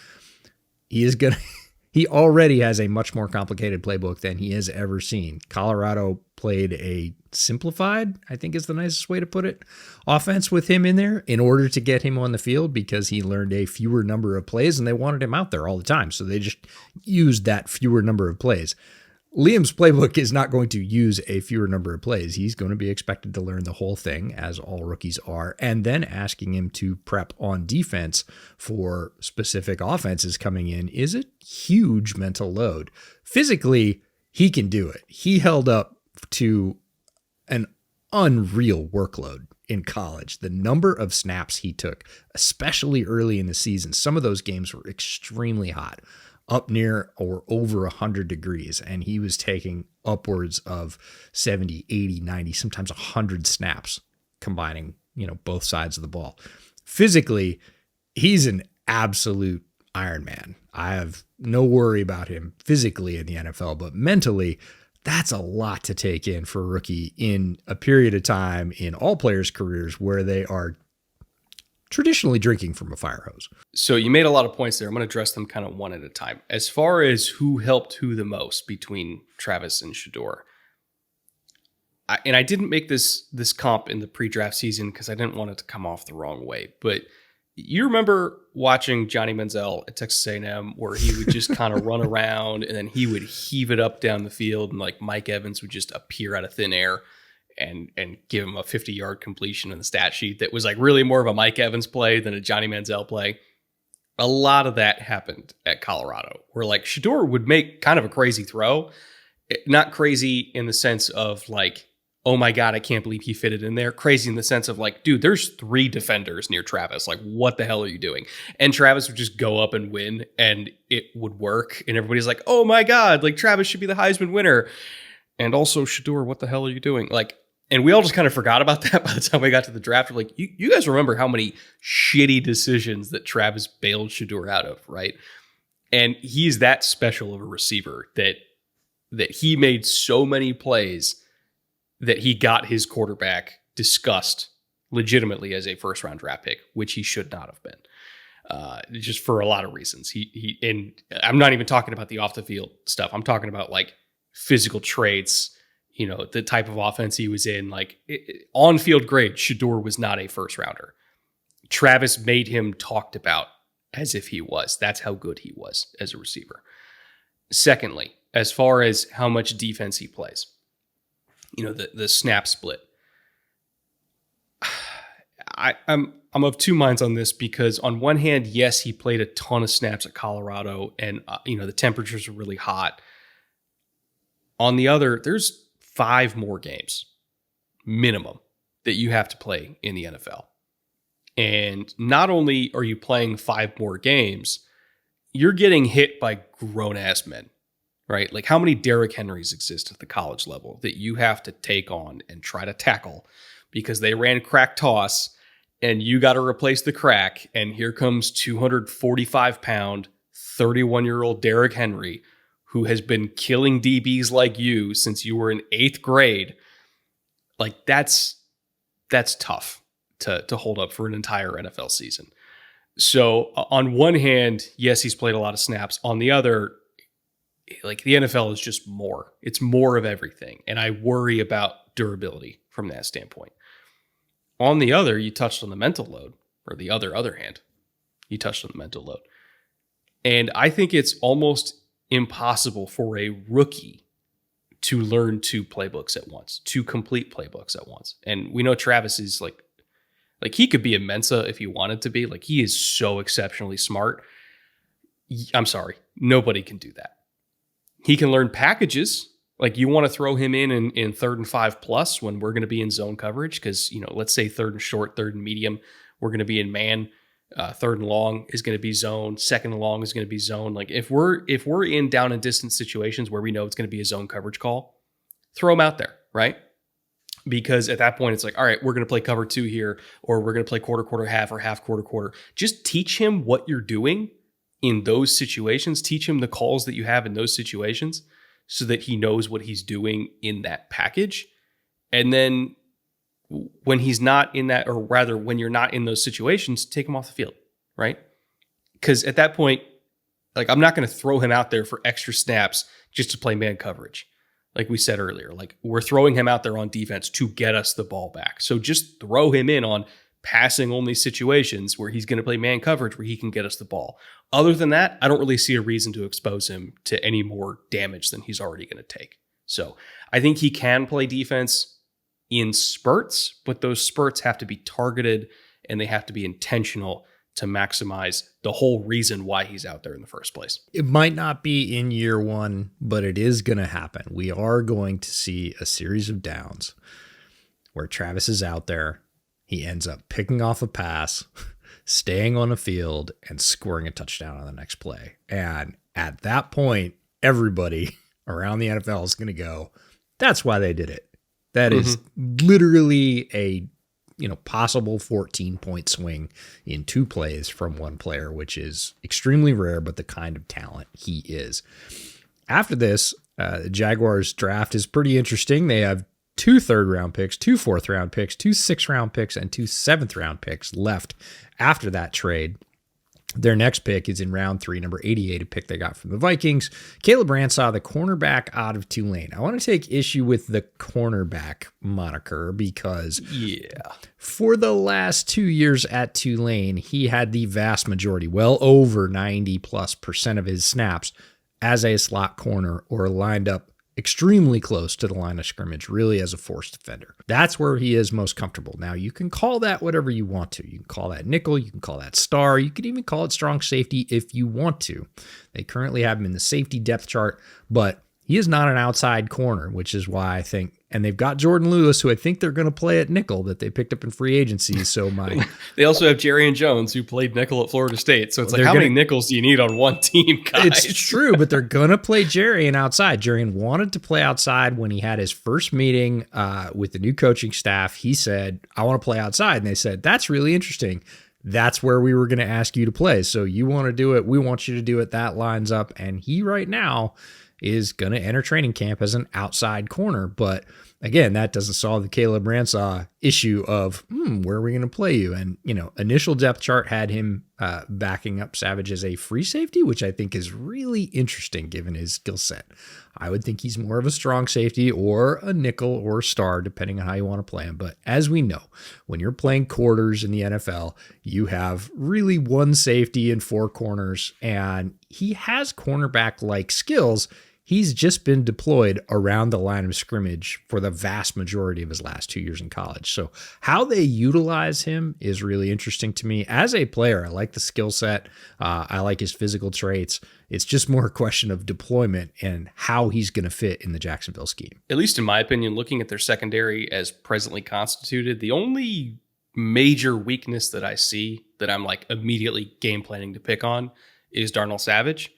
He already has a much more complicated playbook than he has ever seen. Colorado played a simplified, I think is the nicest way to put it, offense with him in there in order to get him on the field because he learned a fewer number of plays and they wanted him out there all the time. So they just used that fewer number of plays. Liam's playbook is not going to use a fewer number of plays. He's going to be expected to learn the whole thing, as all rookies are, and then asking him to prep on defense for specific offenses coming in is a huge mental load. Physically, he can do it. He held up to an unreal workload in college. The number of snaps he took, especially early in the season, some of those games were extremely hot, up near or over 100 degrees, and he was taking upwards of 70, 80, 90, sometimes 100 snaps combining, both sides of the ball. Physically, he's an absolute Iron Man. I have no worry about him physically in the NFL, but mentally, that's a lot to take in for a rookie in a period of time in all players' careers where they are traditionally drinking from a fire hose. So you made a lot of points there. I'm going to address them kind of one at a time. As far as who helped who the most between Travis and Shedeur, I didn't make this comp in the pre-draft season because I didn't want it to come off the wrong way. But you remember watching Johnny Manziel at Texas A&M where he would just kind of run around and then he would heave it up down the field and like Mike Evans would just appear out of thin air and give him a 50-yard completion in the stat sheet that was like really more of a Mike Evans play than a Johnny Manziel play. A lot of that happened at Colorado where like Shedeur would make kind of a crazy throw. Not crazy in the sense of like, oh my God, I can't believe he fit it in there. Crazy in the sense of like, dude, there's 3 defenders near Travis. Like, what the hell are you doing? And Travis would just go up and win and it would work. And everybody's like, oh my God, like Travis should be the Heisman winner. And also Shedeur, what the hell are you doing? Like, and we all just kind of forgot about that by the time we got to the draft. We're like, you guys remember how many shitty decisions that Travis bailed Shedeur out of, right? And he's that special of a receiver that he made so many plays that he got his quarterback discussed legitimately as a first-round draft pick, which he should not have been, just for a lot of reasons. And I'm not even talking about the off-the-field stuff. I'm talking about like physical traits, the type of offense he was in, like on-field grade, Shedeur was not a first rounder. Travis made him talked about as if he was. That's how good he was as a receiver. Secondly, as far as how much defense he plays, the snap split. I'm of two minds on this because on one hand, yes, he played a ton of snaps at Colorado and, the temperatures are really hot. On the other, there's 5 more games minimum that you have to play in the NFL. And not only are you playing 5 more games, you're getting hit by grown-ass men, right? Like how many Derrick Henrys exist at the college level that you have to take on and try to tackle because they ran crack toss and you got to replace the crack. And here comes 245-pound, 31-year-old Derrick Henry, who has been killing DBs like you since you were in 8th grade. Like that's that's tough to hold up for an entire NFL season. So on one hand, yes, he's played a lot of snaps. On the other, like the NFL is just more. It's more of everything. And I worry about durability from that standpoint. On the other, you touched on the mental load, or the other hand, you touched on the mental load. And I think it's almost impossible for a rookie to learn 2 playbooks at once, 2 complete playbooks at once. And we know Travis is like he could be a Mensa if he wanted to be. Like he is so exceptionally smart. I'm sorry, nobody can do that. He can learn packages. Like you want to throw him in 3rd and 5+ when we're going to be in zone coverage. Cause let's say 3rd and short, 3rd and medium, we're going to be in man. 3rd and long is going to be zone. 2nd and long is going to be zone. Like if we're in down and distance situations where we know it's going to be a zone coverage call, throw him out there, right? Because at that point it's like, all right, we're going to play cover 2 here, or we're going to play quarter, half, or half, quarter. Just teach him what you're doing in those situations. Teach him the calls that you have in those situations so that he knows what he's doing in that package. And then when he's not in that, or rather when you're not in those situations, take him off the field, right? Because at that point, like I'm not going to throw him out there for extra snaps just to play man coverage. Like we said earlier, like we're throwing him out there on defense to get us the ball back. So just throw him in on passing only situations where he's going to play man coverage where he can get us the ball. Other than that, I don't really see a reason to expose him to any more damage than he's already going to take. So I think he can play defense in spurts, but those spurts have to be targeted and they have to be intentional to maximize the whole reason why he's out there in the first place. It might not be in year 1, but it is going to happen. We are going to see a series of downs where Travis is out there. He ends up picking off a pass, staying on the field, and scoring a touchdown on the next play. And at that point, everybody around the NFL is going to go, that's why they did it. That is literally a possible 14-point swing in 2 plays from one player, which is extremely rare, but the kind of talent he is. After this, the Jaguars draft is pretty interesting. They have 2 3rd-round picks, 2 4th-round picks, 2 6th-round picks, and 2 7th-round picks left after that trade. Their next pick is in round 3, number 88, a pick they got from the Vikings. Caleb Ransaw, the cornerback out of Tulane. I want to take issue with the cornerback moniker because for the last 2 years at Tulane, he had the vast majority, well over 90+% of his snaps as a slot corner or lined up extremely close to the line of scrimmage, really as a force defender. That's where he is most comfortable. Now, you can call that whatever you want to. You can call that nickel, you can call that star, you could even call it strong safety if you want to. They currently have him in the safety depth chart, but he is not an outside corner, which is why I think, and they've got Jordan Lewis, who I think they're going to play at nickel that they picked up in free agency. So they also have Jerrion Jones, who played nickel at Florida State. So it's like, how many nickels do you need on one team, guys? It's true, but they're going to play Jerrion outside. Jerrion wanted to play outside when he had his first meeting with the new coaching staff. He said, I want to play outside. And they said, that's really interesting. That's where we were going to ask you to play. So you want to do it. We want you to do it. That lines up. And he right now is going to enter training camp as an outside corner. But again, that doesn't solve the Caleb Ransaw issue of, where are we going to play you? And, initial depth chart had him backing up Savage as a free safety, which I think is really interesting given his skill set. I would think he's more of a strong safety or a nickel or star, depending on how you want to play him. But as we know, when you're playing quarters in the NFL, you have really 1 safety and 4 corners, and he has cornerback-like skills. He's just been deployed around the line of scrimmage for the vast majority of his last 2 years in college. So how they utilize him is really interesting to me. As a player, I like the skill set. I like his physical traits. It's just more a question of deployment and how he's going to fit in the Jacksonville scheme. At least in my opinion, looking at their secondary as presently constituted, the only major weakness that I see that I'm like immediately game planning to pick on is Darnell Savage.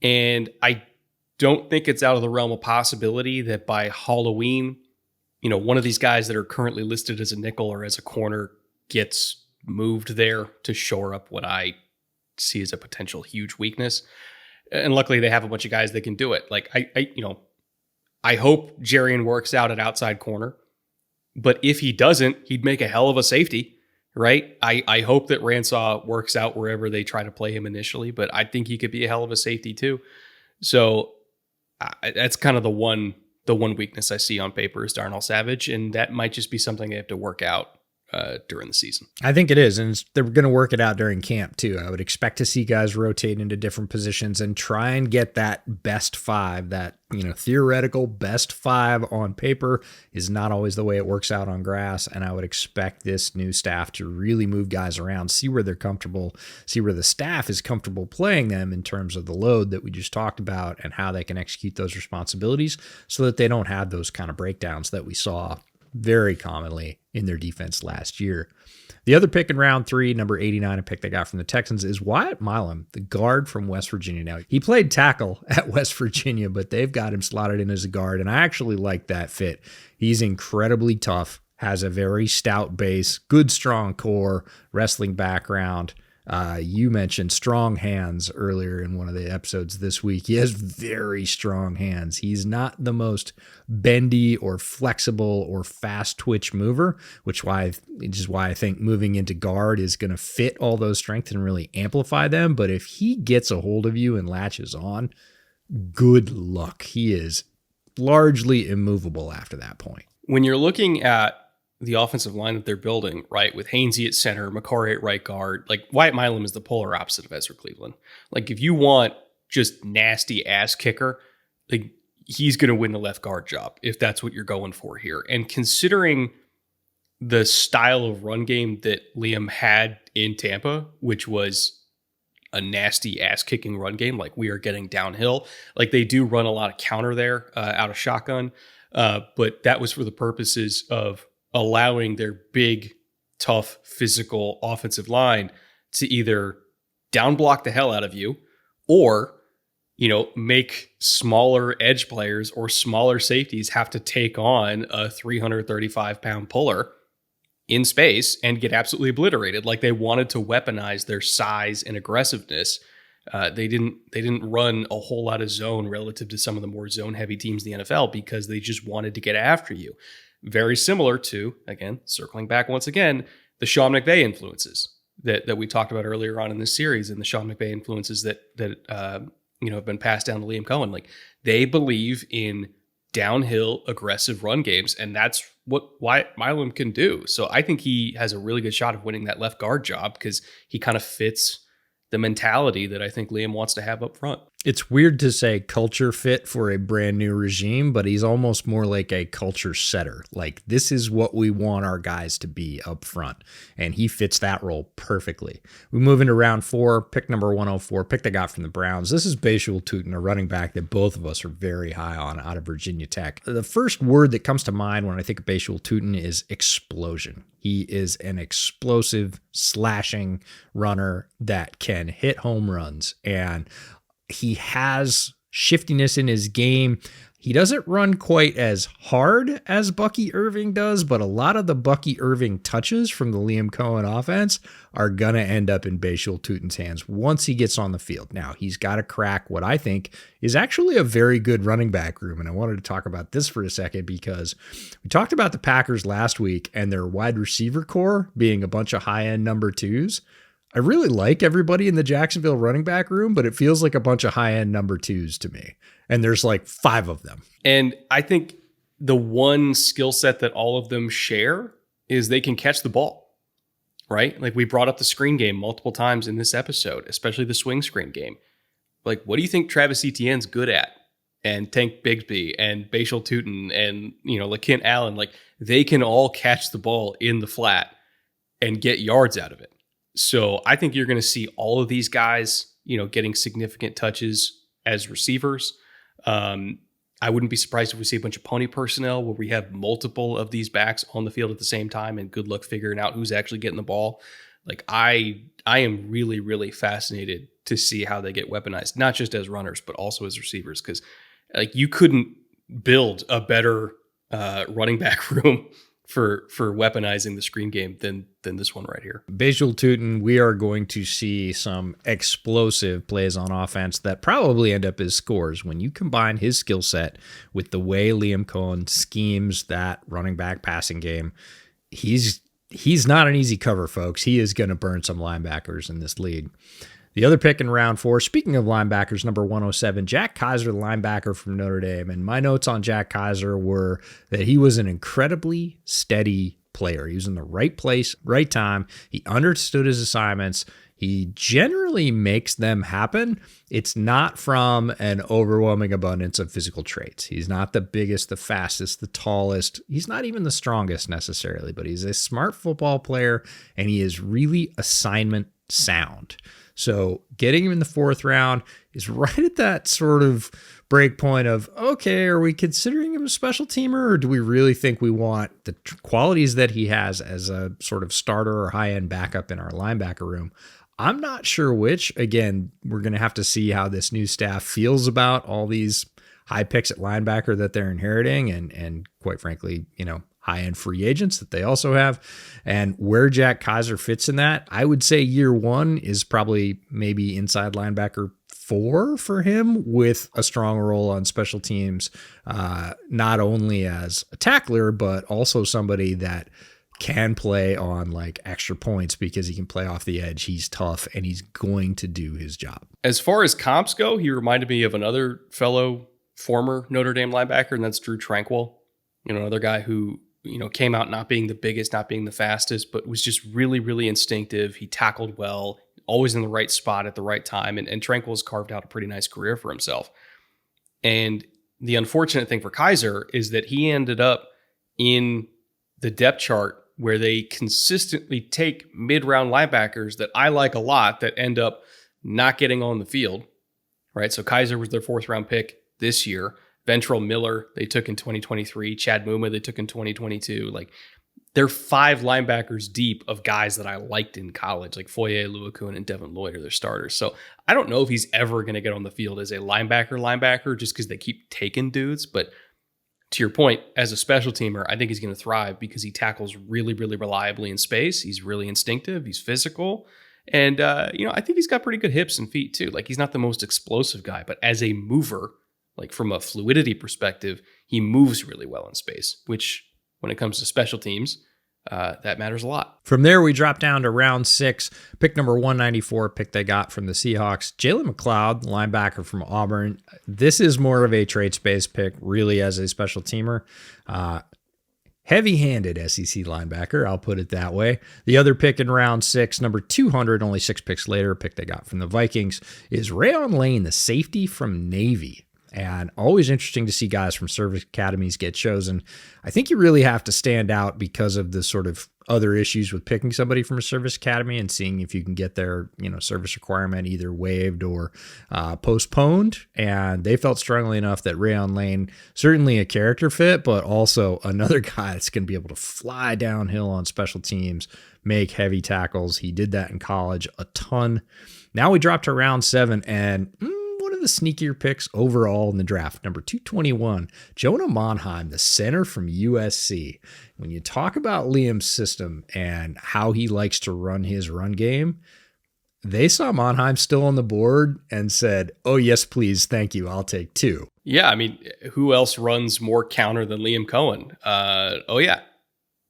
And I don't think it's out of the realm of possibility that by Halloween, one of these guys that are currently listed as a nickel or as a corner gets moved there to shore up what I see as a potential huge weakness. And luckily they have a bunch of guys that can do it. Like I hope Jerrion works out at outside corner But if he doesn't, he'd make a hell of a safety, right? I hope that Ransaw works out wherever they try to play him initially, but I think he could be a hell of a safety too. So that's kind of the one weakness I see on paper is Darnell Savage, and that might just be something they have to work out during the season. I think it is, and they're going to work it out during camp too. I would expect to see guys rotate into different positions and try and get that best five, that theoretical best five on paper is not always the way it works out on grass. And I would expect this new staff to really move guys around, see where they're comfortable, see where the staff is comfortable playing them in terms of the load that we just talked about and how they can execute those responsibilities so that they don't have those kind of breakdowns that we saw very commonly in their defense last year. The other pick in round 3, number 89, a pick they got from the Texans, is Wyatt Milam, the guard from West Virginia. Now, he played tackle at West Virginia, but they've got him slotted in as a guard, and I actually like that fit. He's incredibly tough, has a very stout base, good strong core, wrestling background. You mentioned strong hands earlier in one of the episodes this week. He has very strong hands. He's not the most bendy or flexible or fast twitch mover, which is why I think moving into guard is going to fit all those strengths and really amplify them. But if he gets a hold of you and latches on, good luck. He is largely immovable after that point. When you're looking at the offensive line that they're building, right, with Hainsey at center, McCarry at right guard, like Wyatt Milam is the polar opposite of Ezra Cleveland. Like if you want just nasty ass kicker, like he's going to win the left guard job if that's what you're going for here. And considering the style of run game that Liam had in Tampa, which was a nasty ass kicking run game, like we are getting downhill, like they do run a lot of counter there out of shotgun. But that was for the purposes of allowing their big, tough, physical offensive line to either down block the hell out of you or, make smaller edge players or smaller safeties have to take on a 335-pound puller in space and get absolutely obliterated. Like they wanted to weaponize their size and aggressiveness. They didn't run a whole lot of zone relative to some of the more zone-heavy teams in the NFL because they just wanted to get after you. Very similar to, again, circling back once again, the Sean McVay influences that we talked about earlier on in this series, and the Sean McVay influences that have been passed down to Liam Coen. Like they believe in downhill aggressive run games, and that's what Wyatt Milam can do. So I think he has a really good shot of winning that left guard job because he kind of fits the mentality that I think Liam wants to have up front. It's weird to say culture fit for a brand new regime, but he's almost more like a culture setter. Like this is what we want our guys to be up front. And he fits that role perfectly. We move into round 4, pick number 104, pick they got from the Browns. This is Bashul Tutin, a running back that both of us are very high on out of Virginia Tech. The first word that comes to mind when I think of Bashul Tutin is explosion. He is an explosive, slashing runner that can hit home runs, and he has shiftiness in his game. He doesn't run quite as hard as Bucky Irving does, but a lot of the Bucky Irving touches from the Liam Coen offense are going to end up in Bashul Tutin's hands once he gets on the field. Now, he's got to crack what I think is actually a very good running back room, and I wanted to talk about this for a second because we talked about the Packers last week and their wide receiver core being a bunch of high-end number 2s. I really like everybody in the Jacksonville running back room, but it feels like a bunch of high-end number 2s to me. And there's like 5 of them. And I think the one skill set that all of them share is they can catch the ball, right? Like we brought up the screen game multiple times in this episode, especially the swing screen game. Like, what do you think Travis Etienne's good at? And Tank Bigsby and Bashul Tutin and, LaKent Allen, like they can all catch the ball in the flat and get yards out of it. So I think you're going to see all of these guys, getting significant touches as receivers. I wouldn't be surprised if we see a bunch of pony personnel where we have multiple of these backs on the field at the same time and good luck figuring out who's actually getting the ball. Like I am really, really fascinated to see how they get weaponized, not just as runners, but also as receivers. Cause like you couldn't build a better running back room for weaponizing the screen game than this one right here. Visual Tootin, we are going to see some explosive plays on offense that probably end up as scores when you combine his skill set with the way Liam Coen schemes that running back passing game. He's not an easy cover, folks. He is going to burn some linebackers in this league. The other pick in round 4, speaking of linebackers, number 107, Jack Kaiser, the linebacker from Notre Dame. And my notes on Jack Kaiser were that he was an incredibly steady player. He was in the right place, right time. He understood his assignments. He generally makes them happen. It's not from an overwhelming abundance of physical traits. He's not the biggest, the fastest, the tallest. He's not even the strongest necessarily, but he's a smart football player, and he is really assignment sound. So getting him in the 4th round is right at that sort of break point of, okay, are we considering him a special teamer, or do we really think we want the qualities that he has as a sort of starter or high-end backup in our linebacker room? I'm not sure which. Again, we're going to have to see how this new staff feels about all these high picks at linebacker that they're inheriting and quite frankly, high-end free agents that they also have, and where Jack Kaiser fits in that. I would say year 1 is probably maybe inside linebacker 4 for him, with a strong role on special teams, not only as a tackler, but also somebody that can play on like extra points because he can play off the edge. He's tough and he's going to do his job. As far as comps go, he reminded me of another fellow former Notre Dame linebacker, and that's Drew Tranquil. Another guy who came out not being the biggest, not being the fastest, but was just really, really instinctive. He tackled well, always in the right spot at the right time. And Tranquil's carved out a pretty nice career for himself. And the unfortunate thing for Kaiser is that he ended up in the depth chart where they consistently take mid-round linebackers that I like a lot that end up not getting on the field, right? So Kaiser was their 4th round pick this year. Ventrell Miller, they took in 2023. Chad Muma, they took in 2022. Like, they're 5 linebackers deep of guys that I liked in college, like Foye, Oluokun, and Devin Lloyd are their starters. So I don't know if he's ever going to get on the field as a linebacker just because they keep taking dudes. But to your point, as a special teamer, I think he's going to thrive because he tackles really, really reliably in space. He's really instinctive. He's physical. And, I think he's got pretty good hips and feet too. Like, he's not the most explosive guy, but as a mover, like from a fluidity perspective, he moves really well in space, which when it comes to special teams, that matters a lot. From there, we drop down to round 6, pick number 194, pick they got from the Seahawks. Jalen McLeod, linebacker from Auburn. This is more of a traits-based pick, really, as a special teamer. Heavy-handed SEC linebacker, I'll put it that way. The other pick in round 6, number 200, only 6 picks later, pick they got from the Vikings, is Rayon Lane, the safety from Navy. And always interesting to see guys from service academies get chosen. I think you really have to stand out because of the sort of other issues with picking somebody from a service academy and seeing if you can get their service requirement either waived or postponed. And they felt strongly enough that Rayon Lane, certainly a character fit, but also another guy that's going to be able to fly downhill on special teams, make heavy tackles. He did that in college a ton. Now we drop to round 7 and one of the sneakier picks overall in the draft, number 221, Jonah Monheim, the center from USC. When you talk about Liam's system and how he likes to run his run game, they saw Monheim still on the board and said, oh, yes, please. Thank you. I'll take 2. Yeah. I mean, who else runs more counter than Liam Coen?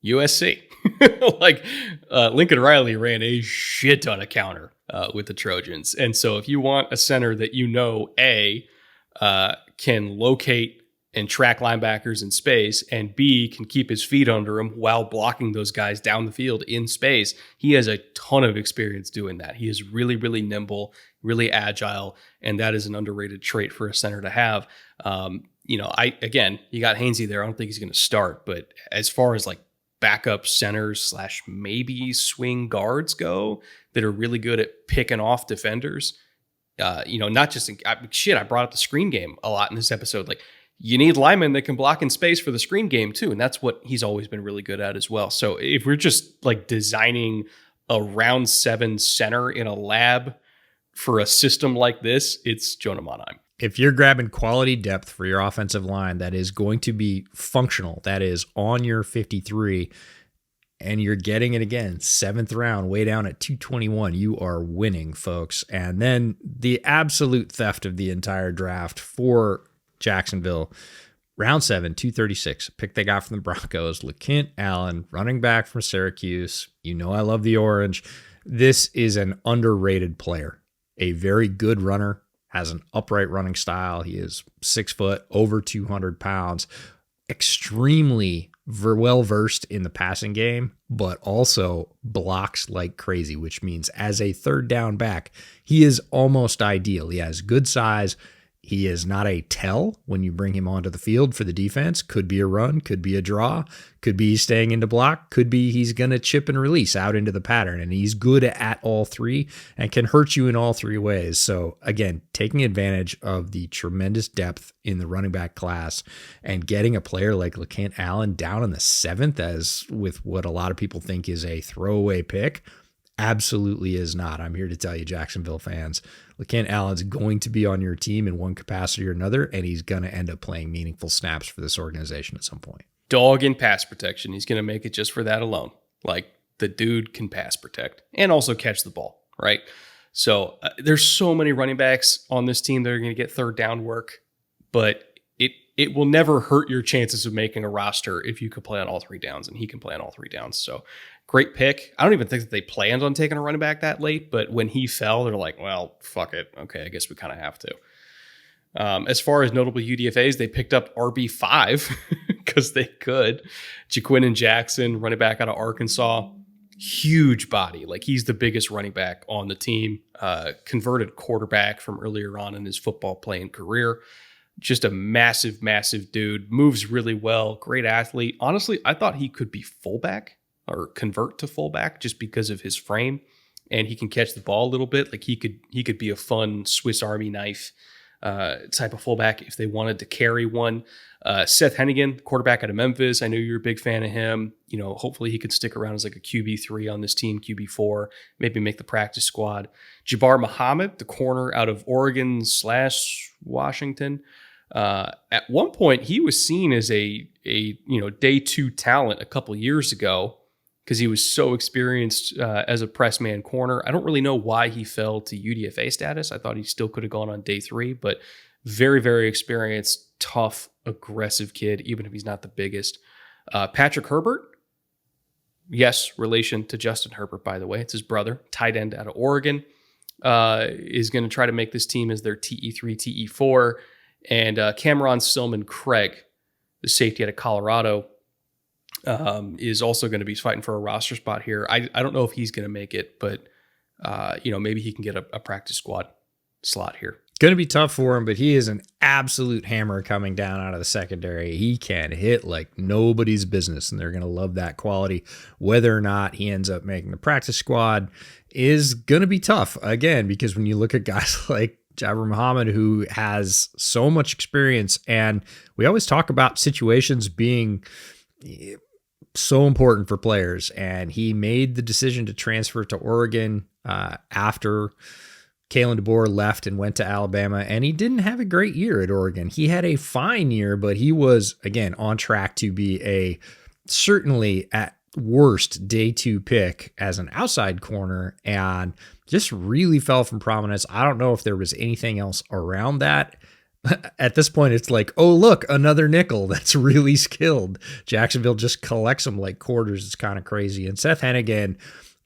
USC. Lincoln Riley ran a shit ton of counter with the Trojans. And so if you want a center that can locate and track linebackers in space, and B, can keep his feet under him while blocking those guys down the field in space, he has a ton of experience doing that. He is really, really nimble, really agile, and that is an underrated trait for a center to have. You got Hainsey there. I don't think he's going to start, but as far as like backup centers / maybe swing guards go that are really good at picking off defenders. Not just I brought up the screen game a lot in this episode. Like, you need linemen that can block in space for the screen game too. And that's what he's always been really good at as well. So if we're just like designing a round 7 center in a lab for a system like this, it's Jonah Monheim. If you're grabbing quality depth for your offensive line that is going to be functional, that is on your 53, and you're getting it again, 7th round, way down at 221, you are winning, folks. And then the absolute theft of the entire draft for Jacksonville, round 7, 236, pick they got from the Broncos, LeKent Allen, running back from Syracuse. You know I love the orange. This is an underrated player, a very good runner, has an upright running style. He is 6 foot, over 200 pounds, extremely well versed in the passing game, but also blocks like crazy, which means as a third down back, he is almost ideal. He has good size. He is not a tell when you bring him onto the field for the defense. Could be a run, could be a draw, could be staying into block, could be he's going to chip and release out into the pattern. And he's good at all three and can hurt you in all three ways. So again, taking advantage of the tremendous depth in the running back class and getting a player like LeKent Allen down in the 7th as with what a lot of people think is a throwaway pick. Absolutely is not. I'm here to tell you, Jacksonville fans, LeKent Allen's going to be on your team in one capacity or another, and he's going to end up playing meaningful snaps for this organization at some point. Dog in pass protection. He's going to make it just for that alone. Like, the dude can pass protect and also catch the ball, right? So there's so many running backs on this team that are going to get third down work, but it will never hurt your chances of making a roster if you could play on all 3 downs, and he can play on all 3 downs. So great pick. I don't even think that they planned on taking a running back that late, but when he fell, they're like, well, fuck it. Okay, I guess we kind of have to. As far as notable UDFAs, they picked up RB5 because they could. Jaquin Jackson, running back out of Arkansas, huge body. Like, he's the biggest running back on the team. Converted quarterback from earlier on in his football playing career. Just a massive, massive dude. Moves really well. Great athlete. Honestly, I thought he could be fullback or convert to fullback just because of his frame, and he can catch the ball a little bit. Like, he could be a fun Swiss Army knife type of fullback if they wanted to carry one. Seth Hennigan, quarterback out of Memphis. I know you're a big fan of him. You know, hopefully he could stick around as like a QB3 on this team, QB4, maybe make the practice squad. Jabbar Muhammad, the corner out of Oregon/Washington. At one point, he was seen as a day 2 talent a couple years ago because he was so experienced as a press man corner. I don't really know why he fell to UDFA status. I thought he still could have gone on day 3, but very, very experienced, tough, aggressive kid, even if he's not the biggest. Patrick Herbert, yes, relation to Justin Herbert, by the way. It's his brother, tight end out of Oregon, is going to try to make this team as their TE3, TE4. And Cameron Silman-Craig, the safety out of Colorado, is also going to be fighting for a roster spot here. I don't know if he's going to make it, but maybe he can get a practice squad slot here. Going to be tough for him, but he is an absolute hammer coming down out of the secondary. He can hit like nobody's business, and they're going to love that quality. Whether or not he ends up making the practice squad is going to be tough, again, because when you look at guys like Jabbar Muhammad, who has so much experience, and we always talk about situations being so important for players, and he made the decision to transfer to Oregon after Kalen DeBoer left and went to Alabama, and he didn't have a great year at Oregon. He had a fine year, but he was, again, on track to be a certainly at worst day 2 pick as an outside corner, and just really fell from prominence. I don't know if there was anything else around that. At this point, it's like, oh, look, another nickel that's really skilled. Jacksonville just collects them like quarters. It's kind of crazy. And Seth Hennigan,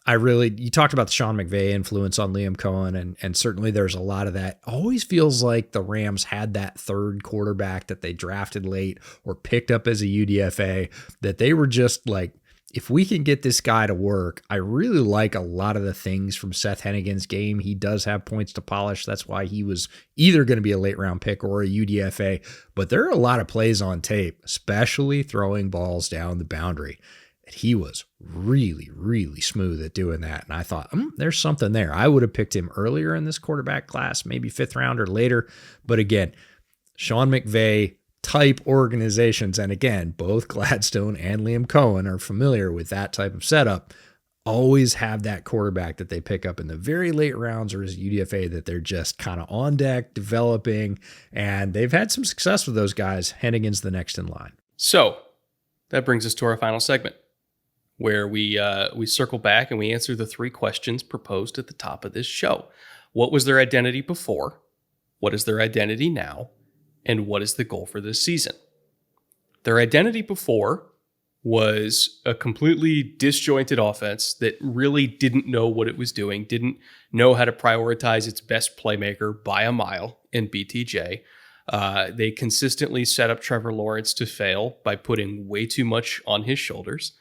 you talked about the Sean McVay influence on Liam Coen, and certainly there's a lot of that. Always feels like the Rams had that third quarterback that they drafted late or picked up as a UDFA, that they were just like, if we can get this guy to work. I really like a lot of the things from Seth Hennigan's game. He does have points to polish. That's why he was either going to be a late round pick or a UDFA, but there are a lot of plays on tape, especially throwing balls down the boundary. He was really, really smooth at doing that. And I thought, there's something there. I would have picked him earlier in this quarterback class, maybe 5th round or later. But again, Sean McVay type organizations. And again, both Gladstone and Liam Coen are familiar with that type of setup. always have that quarterback that they pick up in the very late rounds or as UDFA that they're just kind of on deck, developing, and they've had some success with those guys heading into the next in line. So that brings us to our final segment, where we circle back and we answer the 3 questions proposed at the top of this show. What was their identity before? What is their identity now? And what is the goal for this season? Their identity before was a completely disjointed offense that really didn't know what it was doing, didn't know how to prioritize its best playmaker by a mile in BTJ. They consistently set up Trevor Lawrence to fail by putting way too much on his shoulders.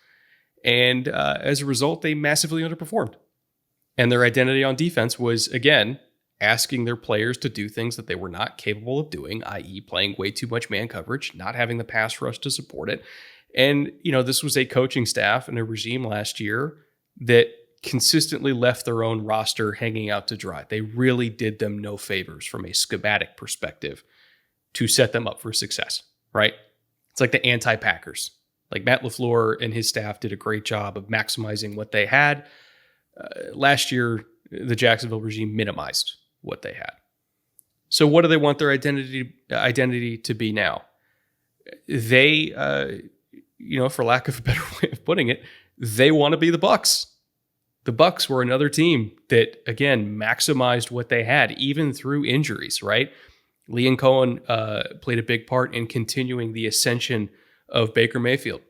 And as a result, they massively underperformed. And their identity on defense was, again, asking their players to do things that they were not capable of doing, i.e. playing way too much man coverage, not having the pass rush to support it. And, this was a coaching staff and a regime last year that consistently left their own roster hanging out to dry. They really did them no favors from a schematic perspective to set them up for success, right? It's like the anti-Packers. Like Matt LaFleur and his staff did a great job of maximizing what they had. Last year, the Jacksonville regime minimized what they had. So what do they want their identity to be now? They, for lack of a better way of putting it, they want to be the Bucs. The Bucs were another team that, again, maximized what they had, even through injuries, right? Lee and Coen played a big part in continuing the ascension of Baker Mayfield.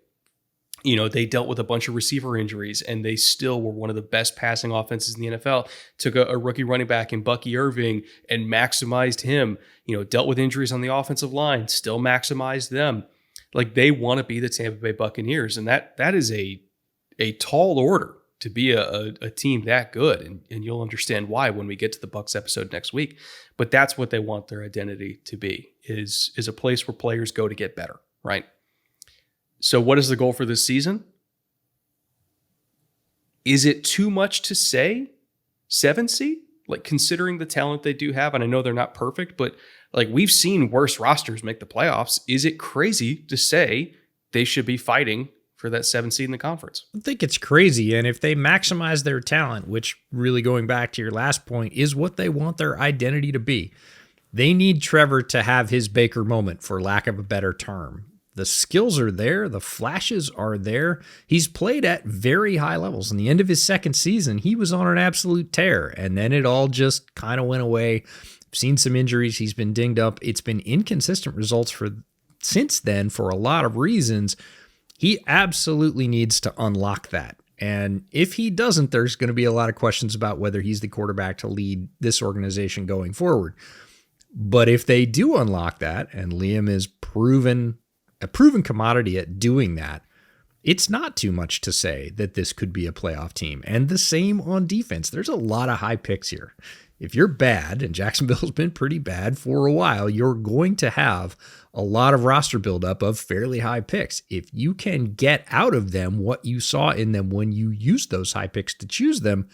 They dealt with a bunch of receiver injuries, and they still were one of the best passing offenses in the NFL. Took a rookie running back in Bucky Irving and maximized him. Dealt with injuries on the offensive line, still maximized them. Like, they want to be the Tampa Bay Buccaneers, and that is a tall order to be a team that good, and you'll understand why when we get to the Bucs episode next week. But that's what they want their identity to be, is a place where players go to get better, right? So what is the goal for this season? Is it too much to say 7 seed? Like, considering the talent they do have, and I know they're not perfect, but like, we've seen worse rosters make the playoffs. Is it crazy to say they should be fighting for that 7 seed in the conference? I think it's crazy. And if they maximize their talent, which, really going back to your last point, is what they want their identity to be, they need Trevor to have his Baker moment, for lack of a better term. The skills are there. The flashes are there. He's played at very high levels. In the end of his second season, he was on an absolute tear. And then it all just kind of went away. I've seen some injuries. He's been dinged up. It's been inconsistent results since then for a lot of reasons. He absolutely needs to unlock that. And if he doesn't, there's going to be a lot of questions about whether he's the quarterback to lead this organization going forward. But if they do unlock that, and Liam is a proven commodity at doing that, it's not too much to say that this could be a playoff team. And the same on defense. There's a lot of high picks here. If you're bad, and Jacksonville's been pretty bad for a while, you're going to have a lot of roster buildup of fairly high picks. If you can get out of them what you saw in them when you used those high picks to choose them,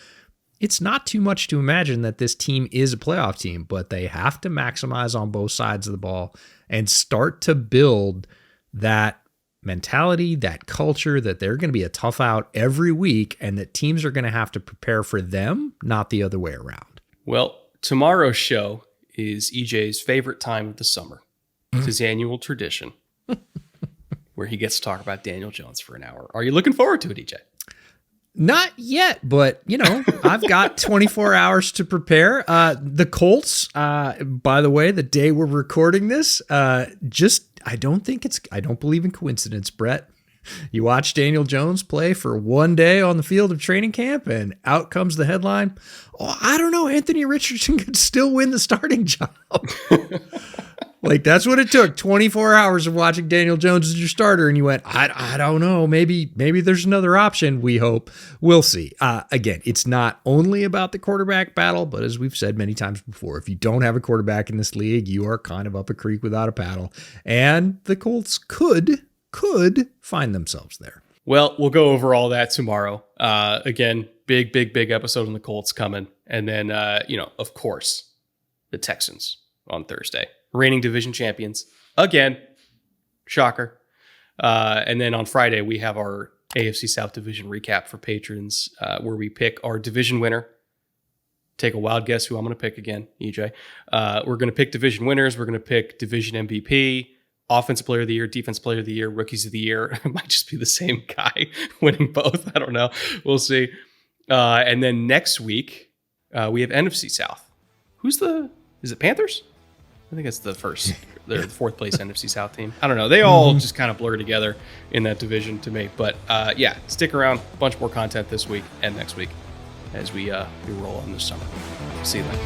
it's not too much to imagine that this team is a playoff team, but they have to maximize on both sides of the ball and start to build that mentality, that culture, that they're going to be a tough out every week and that teams are going to have to prepare for them, not the other way around. Well, tomorrow's show is EJ's favorite time of the summer. It's his annual tradition where he gets to talk about Daniel Jones for an hour. Are you looking forward to it, EJ? Not yet, but, I've got 24 hours to prepare. The Colts, by the way, the day we're recording this, I don't believe in coincidence, Brett. You watch Daniel Jones play for one day on the field of training camp, and out comes the headline. Oh, I don't know. Anthony Richardson could still win the starting job. Like, that's what it took. 24 hours of watching Daniel Jones as your starter, and you went, I don't know. Maybe there's another option. We hope. We'll see. Again, it's not only about the quarterback battle, but as we've said many times before, if you don't have a quarterback in this league, you are kind of up a creek without a paddle. And the Colts could find themselves there. Well, we'll go over all that tomorrow. Again, big episode on the Colts coming. And then, of course, the Texans on Thursday. Reigning division champions. Again. Shocker. And then on Friday, we have our AFC South Division recap for patrons, where we pick our division winner. Take a wild guess who I'm going to pick again, EJ. We're going to pick division winners. We're going to pick division MVP, offensive player of the year, defense player of the year, rookies of the year. It might just be the same guy winning both. I don't know. We'll see. And then next week, we have NFC South. Is it Panthers? I think it's the fourth place NFC South team. I don't know. They all just kind of blur together in that division to me. But yeah, stick around. A bunch more content this week and next week as we roll on this summer. See you then.